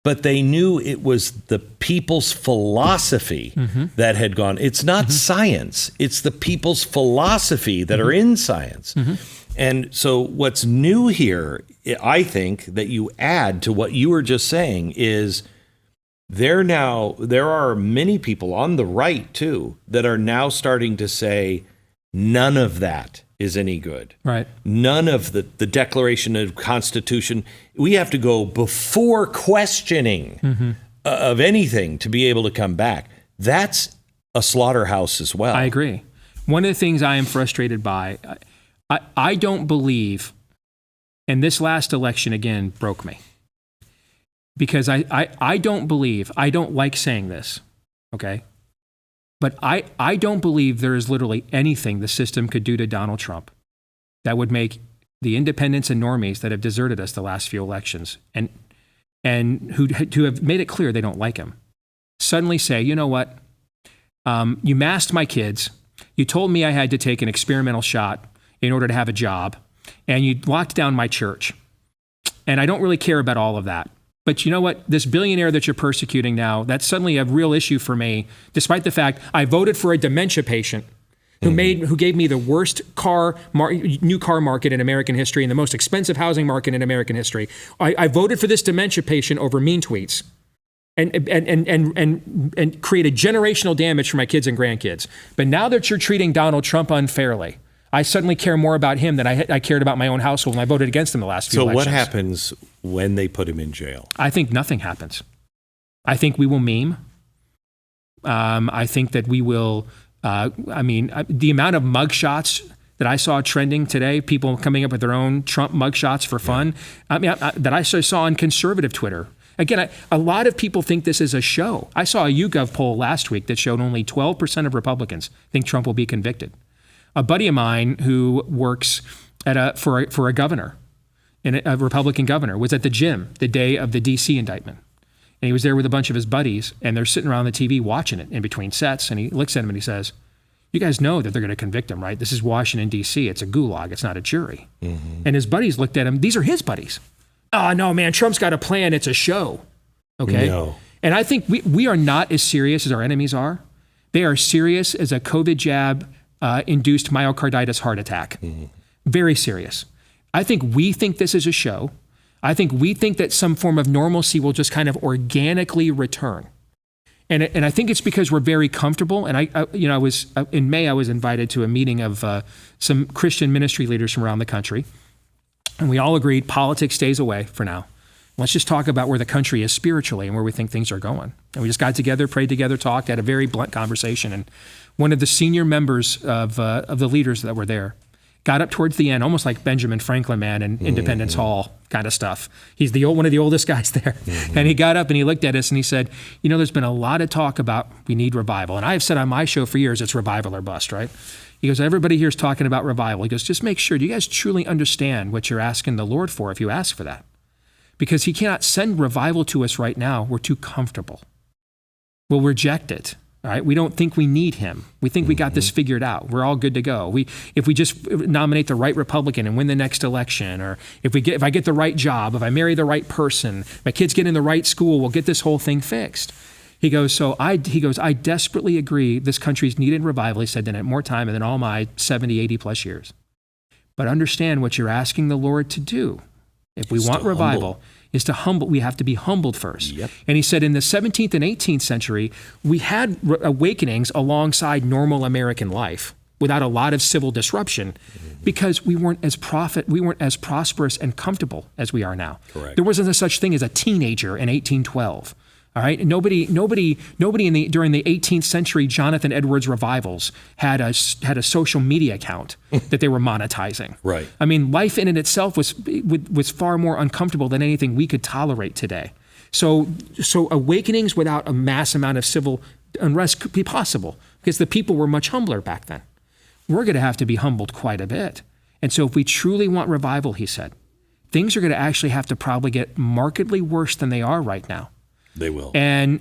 But they knew it was the people's philosophy that had gone. It's not science. It's the people's philosophy that are in science. And so what's new here, I think, that you add to what you were just saying is there are many people on the right, too, that are now starting to say none of that is any good. Right. None of the Declaration of Constitution. We have to go before questioning of anything to be able to come back. That's a slaughterhouse as well. I agree. One of the things I am frustrated by, I don't believe, and this last election again broke me, because I don't believe, I don't like saying this, okay? But I don't believe there is literally anything the system could do to Donald Trump that would make the independents and normies that have deserted us the last few elections and who have made it clear they don't like him suddenly say, you know what, you masked my kids, you told me I had to take an experimental shot in order to have a job, and you locked down my church, and I don't really care about all of that. But you know what? This billionaire that you're persecuting now, that's suddenly a real issue for me, despite the fact I voted for a dementia patient who gave me the worst new car market in American history and the most expensive housing market in American history. I voted for this dementia patient over mean tweets and created generational damage for my kids and grandkids. But now that you're treating Donald Trump unfairly, I suddenly care more about him than I cared about my own household, and I voted against him the last few elections. So what happens when they put him in jail? I think nothing happens. I think we will meme. I think that we will, the amount of mugshots that I saw trending today, people coming up with their own Trump mugshots for fun, that I saw on conservative Twitter. Again, a lot of people think this is a show. I saw a YouGov poll last week that showed only 12% of Republicans think Trump will be convicted. A buddy of mine who works for a governor, a Republican governor, was at the gym the day of the D.C. indictment. And he was there with a bunch of his buddies, and they're sitting around the TV watching it in between sets. And he looks at him and he says, "You guys know that they're going to convict him, right? This is Washington, D.C. It's a gulag. It's not a jury." Mm-hmm. And his buddies looked at him. These are his buddies. "Oh, no, man, Trump's got a plan. It's a show." Okay? No. And I think we are not as serious as our enemies are. They are serious as a COVID jab induced myocarditis heart attack. Mm-hmm. Very serious. I think we think this is a show. I think we think that some form of normalcy will just kind of organically return. And I think it's because we're very comfortable. And I was in May, I was invited to a meeting of some Christian ministry leaders from around the country. And we all agreed politics stays away for now. Let's just talk about where the country is spiritually and where we think things are going. And we just got together, prayed together, talked, had a very blunt conversation. And one of the senior members of the leaders that were there got up towards the end, almost like Benjamin Franklin, man, in Independence Hall kind of stuff. He's one of the oldest guys there. Mm-hmm. And he got up and he looked at us and he said, "There's been a lot of talk about we need revival. And I've said on my show for years, it's revival or bust, right?" He goes, "Everybody here is talking about revival." He goes, "Just make sure, do you guys truly understand what you're asking the Lord for if you ask for that? Because he cannot send revival to us right now. We're too comfortable. We'll reject it. All right? We don't think we need him. We think we got this figured out. We're all good to go. If we just nominate the right Republican and win the next election, or if I get the right job, if I marry the right person, my kids get in the right school, we'll get this whole thing fixed." He goes, I desperately agree this country's needed revival. He said, "than at more time than all my 70, 80 plus years. But understand what you're asking the Lord to do. If we want revival, is to humble. We have to be humbled first." Yep. And he said in the 17th and 18th century, we had awakenings alongside normal American life without a lot of civil disruption, because we weren't as prosperous and comfortable as we are now. Correct. There wasn't a such thing as a teenager in 1812. All right. Nobody during the 18th century Jonathan Edwards revivals had a social media account that they were monetizing. Right. I mean, life in and itself was far more uncomfortable than anything we could tolerate today. So awakenings without a mass amount of civil unrest could be possible because the people were much humbler back then. We're going to have to be humbled quite a bit. And so if we truly want revival, he said, things are going to actually have to probably get markedly worse than they are right now. They will. And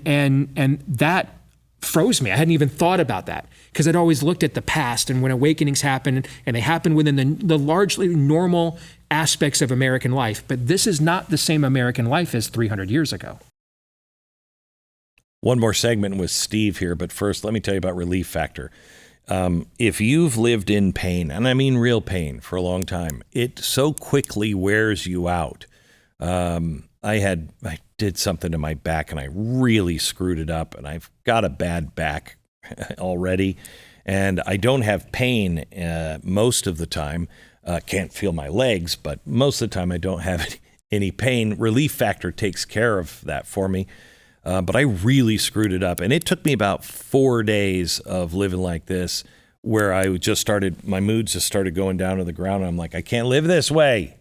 that froze me. I hadn't even thought about that because I'd always looked at the past and when awakenings happen, and they happen within the largely normal aspects of American life. But this is not the same American life as 300 years ago. One more segment with Steve here, but first let me tell you about Relief Factor. If you've lived in pain, and I mean real pain, for a long time, it so quickly wears you out. I did something to my back and I really screwed it up, and I've got a bad back already, and I don't have pain most of the time. Can't feel my legs, but most of the time I don't have any pain. Relief Factor takes care of that for me. But I really screwed it up. And it took me about 4 days of living like this where my moods just started going down to the ground. And I'm like, I can't live this way.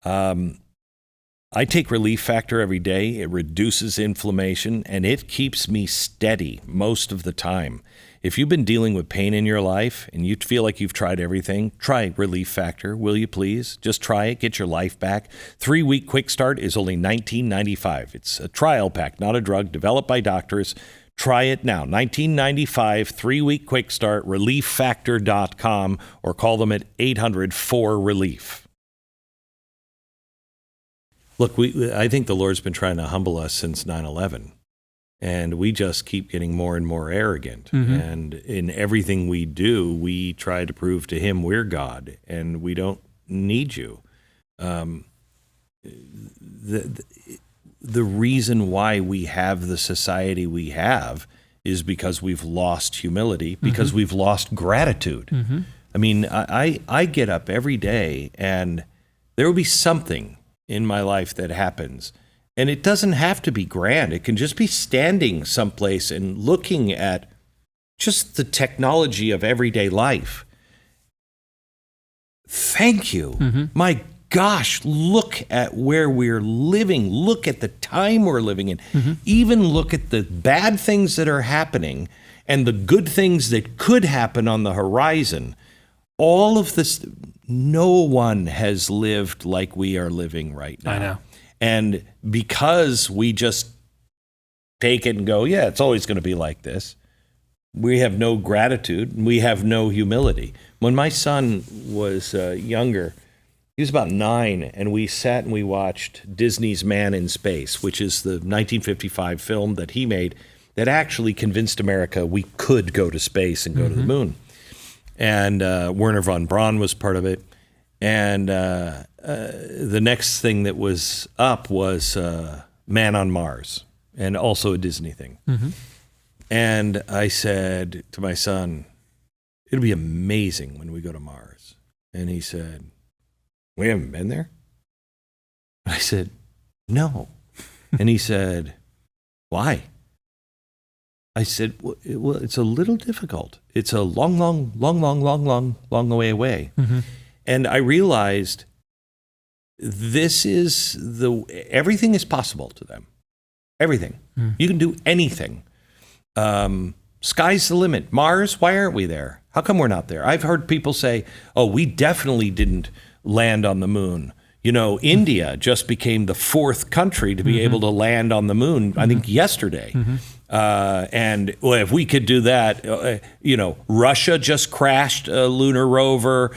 I take Relief Factor every day. It reduces inflammation and it keeps me steady most of the time. If you've been dealing with pain in your life and you feel like you've tried everything, try Relief Factor, will you please? Just try it, get your life back. 3-week quick start is only $19.95. It's a trial pack, not a drug, developed by doctors. Try it now. $19.95, 3-week quick start, relieffactor.com, or call them at 800-4-RELIEF. Look, I think the Lord's been trying to humble us since 9/11. And we just keep getting more and more arrogant. Mm-hmm. And in everything we do, we try to prove to him we're God and we don't need you. The reason why we have the society we have is because we've lost humility, because we've lost gratitude. Mm-hmm. I mean, I get up every day and there will be something in my life that happens. And it doesn't have to be grand. It can just be standing someplace and looking at just the technology of everyday life. Thank you. Mm-hmm. My gosh, look at where we're living. Look at the time we're living in. Mm-hmm. Even look at the bad things that are happening and the good things that could happen on the horizon. All of this, no one has lived like we are living right now. I know. And because we just take it and go, yeah, it's always going to be like this. We have no gratitude, and we have no humility. When my son was younger, he was about 9, and we sat and we watched Disney's Man in Space, which is the 1955 film that he made that actually convinced America we could go to space and go to the moon. And Werner von Braun was part of it. And the next thing that was up was Man on Mars, and also a Disney thing. And I said to my son, it'll be amazing when we go to Mars. And he said, we haven't been there? I said, no. And he said, why? I said, well, it's a little difficult. It's a long way away. And I realized everything is possible to them. Everything. You can do anything. Sky's the limit. Mars, why aren't we there? How come we're not there? I've heard people say, oh, we definitely didn't land on the moon. You know, India just became the 4th country to be able to land on the moon, I think yesterday. And well, if we could do that, Russia just crashed a lunar rover.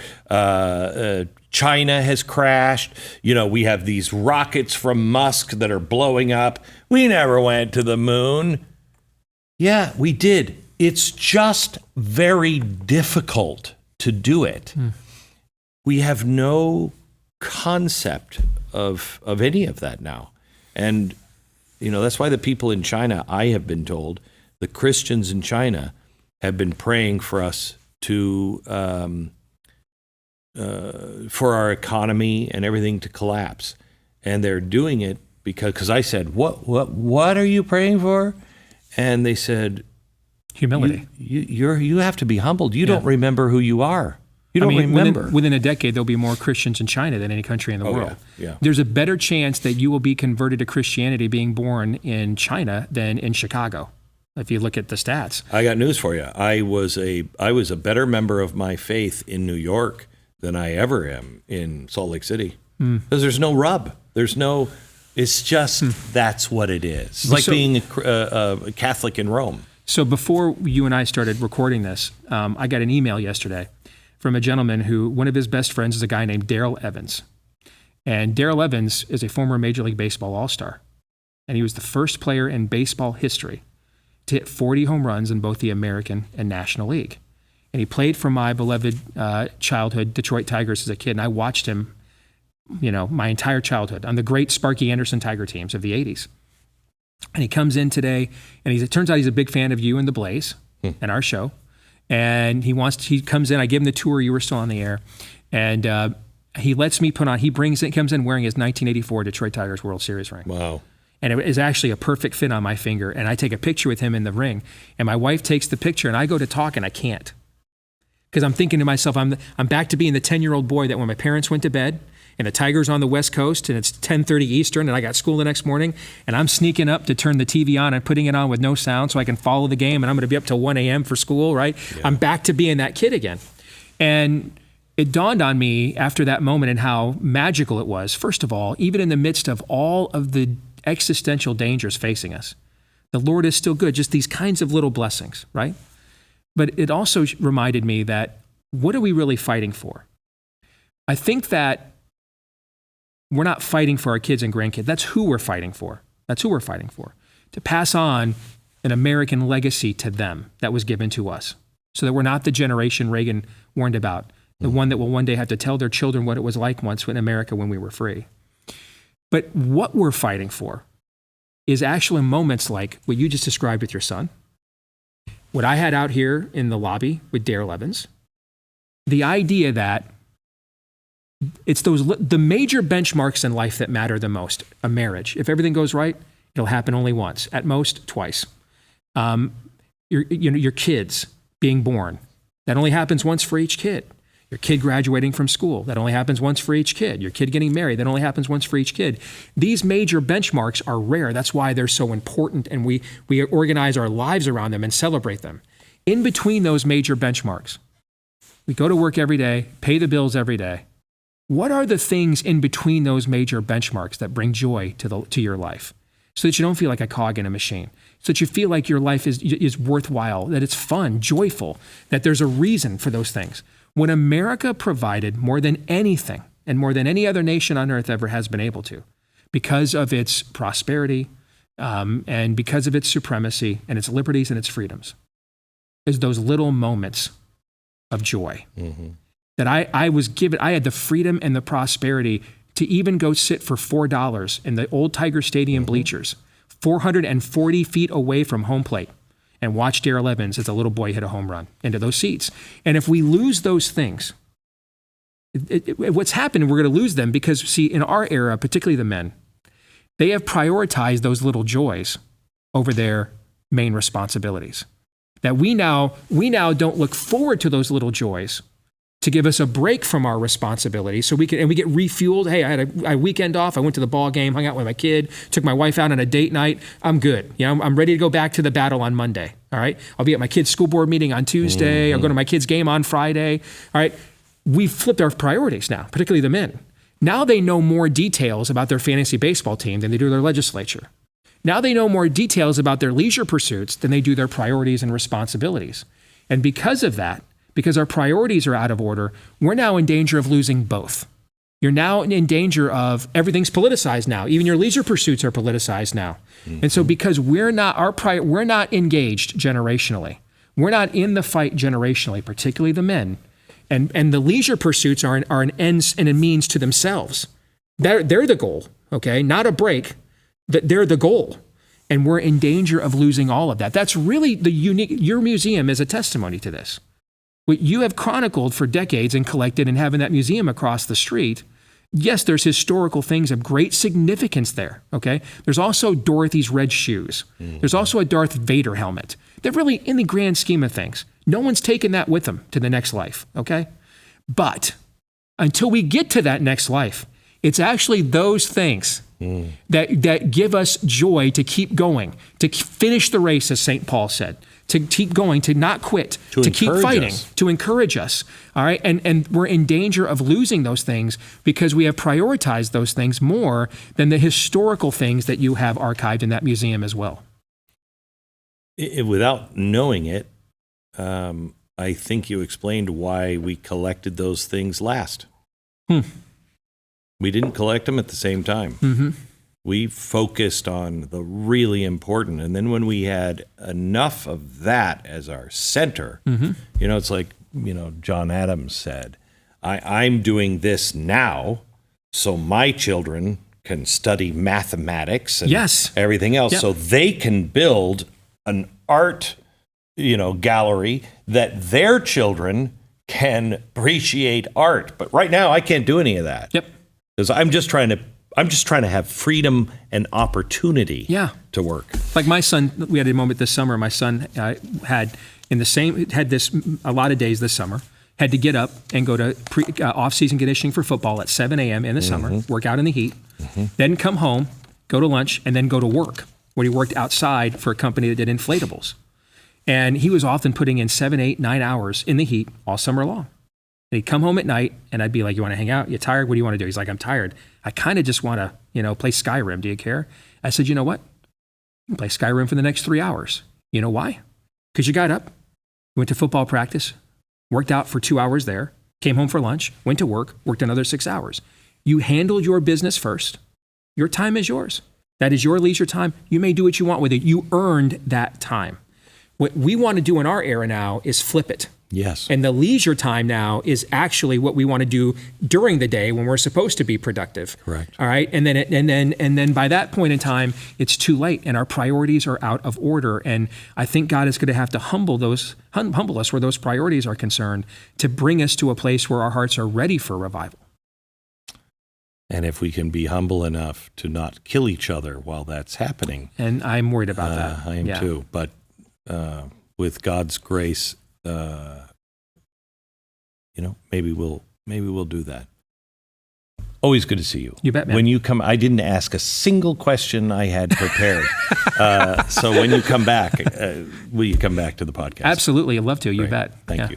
China has crashed. We have these rockets from Musk that are blowing up. We never went to the moon. Yeah, we did. It's just very difficult to do it. We have no concept of any of that now. And, that's why the people in China, I have been told, the Christians in China have been praying for us to, for our economy and everything to collapse. And they're doing it because I said, what are you praying for? And they said, humility. You have to be humbled. You don't remember who you are. You don't remember. Within a decade, there'll be more Christians in China than any country in the world. Yeah. There's a better chance that you will be converted to Christianity being born in China than in Chicago, if you look at the stats. I got news for you. I was a better member of my faith in New York than I ever am in Salt Lake City. Because there's no rub. It's just that's what it is. It's like being a Catholic in Rome. So before you and I started recording this, I got an email yesterday from a gentleman who, one of his best friends is a guy named Darrell Evans. And Darrell Evans is a former Major League Baseball All-Star. And he was the first player in baseball history to hit 40 home runs in both the American and National League. And he played for my beloved childhood Detroit Tigers as a kid. And I watched him, my entire childhood on the great Sparky Anderson Tiger teams of the 80s. And he comes in today, and it turns out he's a big fan of you and the Blaze and our show. And he comes in, I give him the tour, you were still on the air, and he lets me comes in wearing his 1984 Detroit Tigers World Series ring. Wow. And it is actually a perfect fit on my finger. And I take a picture with him in the ring, and my wife takes the picture, and I go to talk, and I can't. Because I'm thinking to myself, I'm back to being the 10-year-old boy that when my parents went to bed, and the Tigers on the West Coast, and it's 10:30 Eastern, and I got school the next morning, and I'm sneaking up to turn the TV on and putting it on with no sound so I can follow the game, and I'm going to be up till 1 a.m. for school, right? Yeah. I'm back to being that kid again. And it dawned on me after that moment and how magical it was. First of all, even in the midst of all of the existential dangers facing us, the Lord is still good, just these kinds of little blessings, right? But it also reminded me that what are we really fighting for? I think that we're not fighting for our kids and grandkids. That's who we're fighting for. To pass on an American legacy to them that was given to us so that we're not the generation Reagan warned about, the one that will one day have to tell their children what it was like once in America when we were free. But what we're fighting for is actually moments like what you just described with your son, what I had out here in the lobby with Darrell Evans, the idea that it's the major benchmarks in life that matter the most. A marriage. If everything goes right, it'll happen only once, at most twice. Your kids being born, that only happens once for each kid. Your kid graduating from school, that only happens once for each kid. Your kid getting married, that only happens once for each kid. These major benchmarks are rare. That's why they're so important, and we organize our lives around them and celebrate them. In between those major benchmarks, we go to work every day, pay the bills every day. What are the things in between those major benchmarks that bring joy to your life so that you don't feel like a cog in a machine? so that you feel like your life is worthwhile, that it's fun, joyful, that there's a reason for those things. When America provided more than anything and more than any other nation on earth ever has been able to, because of its prosperity and because of its supremacy and its liberties and its freedoms, is those little moments of joy that I was given. I had the freedom and the prosperity to even go sit for $4 in the old Tiger Stadium bleachers, 440 feet away from home plate, and watch Darrell Evans as a little boy hit a home run into those seats. And if we lose those things, what's happened, we're going to lose them because, see, in our era, particularly the men, they have prioritized those little joys over their main responsibilities. That we now don't look forward to those little joys to give us a break from our responsibilities, so we get refueled. Hey, I had a weekend off. I went to the ball game, hung out with my kid, took my wife out on a date night. I'm good. I'm ready to go back to the battle on Monday. All right, I'll be at my kid's school board meeting on Tuesday. I'll go to my kid's game on Friday. All right, we've flipped our priorities now, particularly the men. Now they know more details about their fantasy baseball team than they do their legislature. Now they know more details about their leisure pursuits than they do their priorities and responsibilities. And because of that, because our priorities are out of order, we're now in danger of losing both. You're now in danger of everything's politicized now. Even your leisure pursuits are politicized now. And so because we're not engaged generationally, we're not in the fight generationally, particularly the men, and the leisure pursuits are an ends and a means to themselves. They're the goal, okay? Not a break. They're the goal. And we're in danger of losing all of that. That's really your museum is a testimony to this. What you have chronicled for decades and collected and having that museum across the street, yes, there's historical things of great significance there, okay? There's also Dorothy's red shoes. There's also a Darth Vader helmet. They're really, in the grand scheme of things, no one's taken that with them to the next life, okay? But until we get to that next life, it's actually those things that give us joy to keep going, to finish the race, as St. Paul said, to keep going, to not quit, to keep fighting, to encourage us. All right. And we're in danger of losing those things because we have prioritized those things more than the historical things that you have archived in that museum as well. Without knowing it, I think you explained why we collected those things last. We didn't collect them at the same time. We focused on the really important. And then when we had enough of that as our center, it's like, John Adams said, I'm doing this now so my children can study mathematics and everything else, so they can build an art, gallery that their children can appreciate art. But right now I can't do any of that. Because I'm just trying to have freedom and opportunity to work. Like my son, we had a moment this summer. My son had a lot of days this summer, had to get up and go to off-season conditioning for football at 7 a.m. in the summer, work out in the heat, then come home, go to lunch, and then go to work, where he worked outside for a company that did inflatables. And he was often putting in 7, 8, 9 hours in the heat all summer long. And he'd come home at night, and I'd be like, you want to hang out? You tired? What do you want to do? He's like, I'm tired. I kind of just want to, play Skyrim. Do you care? I said, you know what? You can play Skyrim for the next 3 hours. You know why? Because you got up, went to football practice, worked out for 2 hours there, came home for lunch, went to work, worked another 6 hours. You handled your business first. Your time is yours. That is your leisure time. You may do what you want with it. You earned that time. What we want to do in our era now is flip it. Yes. And the leisure time now is actually what we want to do during the day when we're supposed to be productive. Correct. All right. And then by that point in time, it's too late and our priorities are out of order. And I think God is going to have to humble us where those priorities are concerned to bring us to a place where our hearts are ready for revival. And if we can be humble enough to not kill each other while that's happening. And I'm worried about that. I am too. But with God's grace, maybe we'll do that. Always good to see you. You bet, man. When you come, I didn't ask a single question I had prepared. So when you come back, will you come back to the podcast? Absolutely. I'd love to. You Great. bet. Thank you.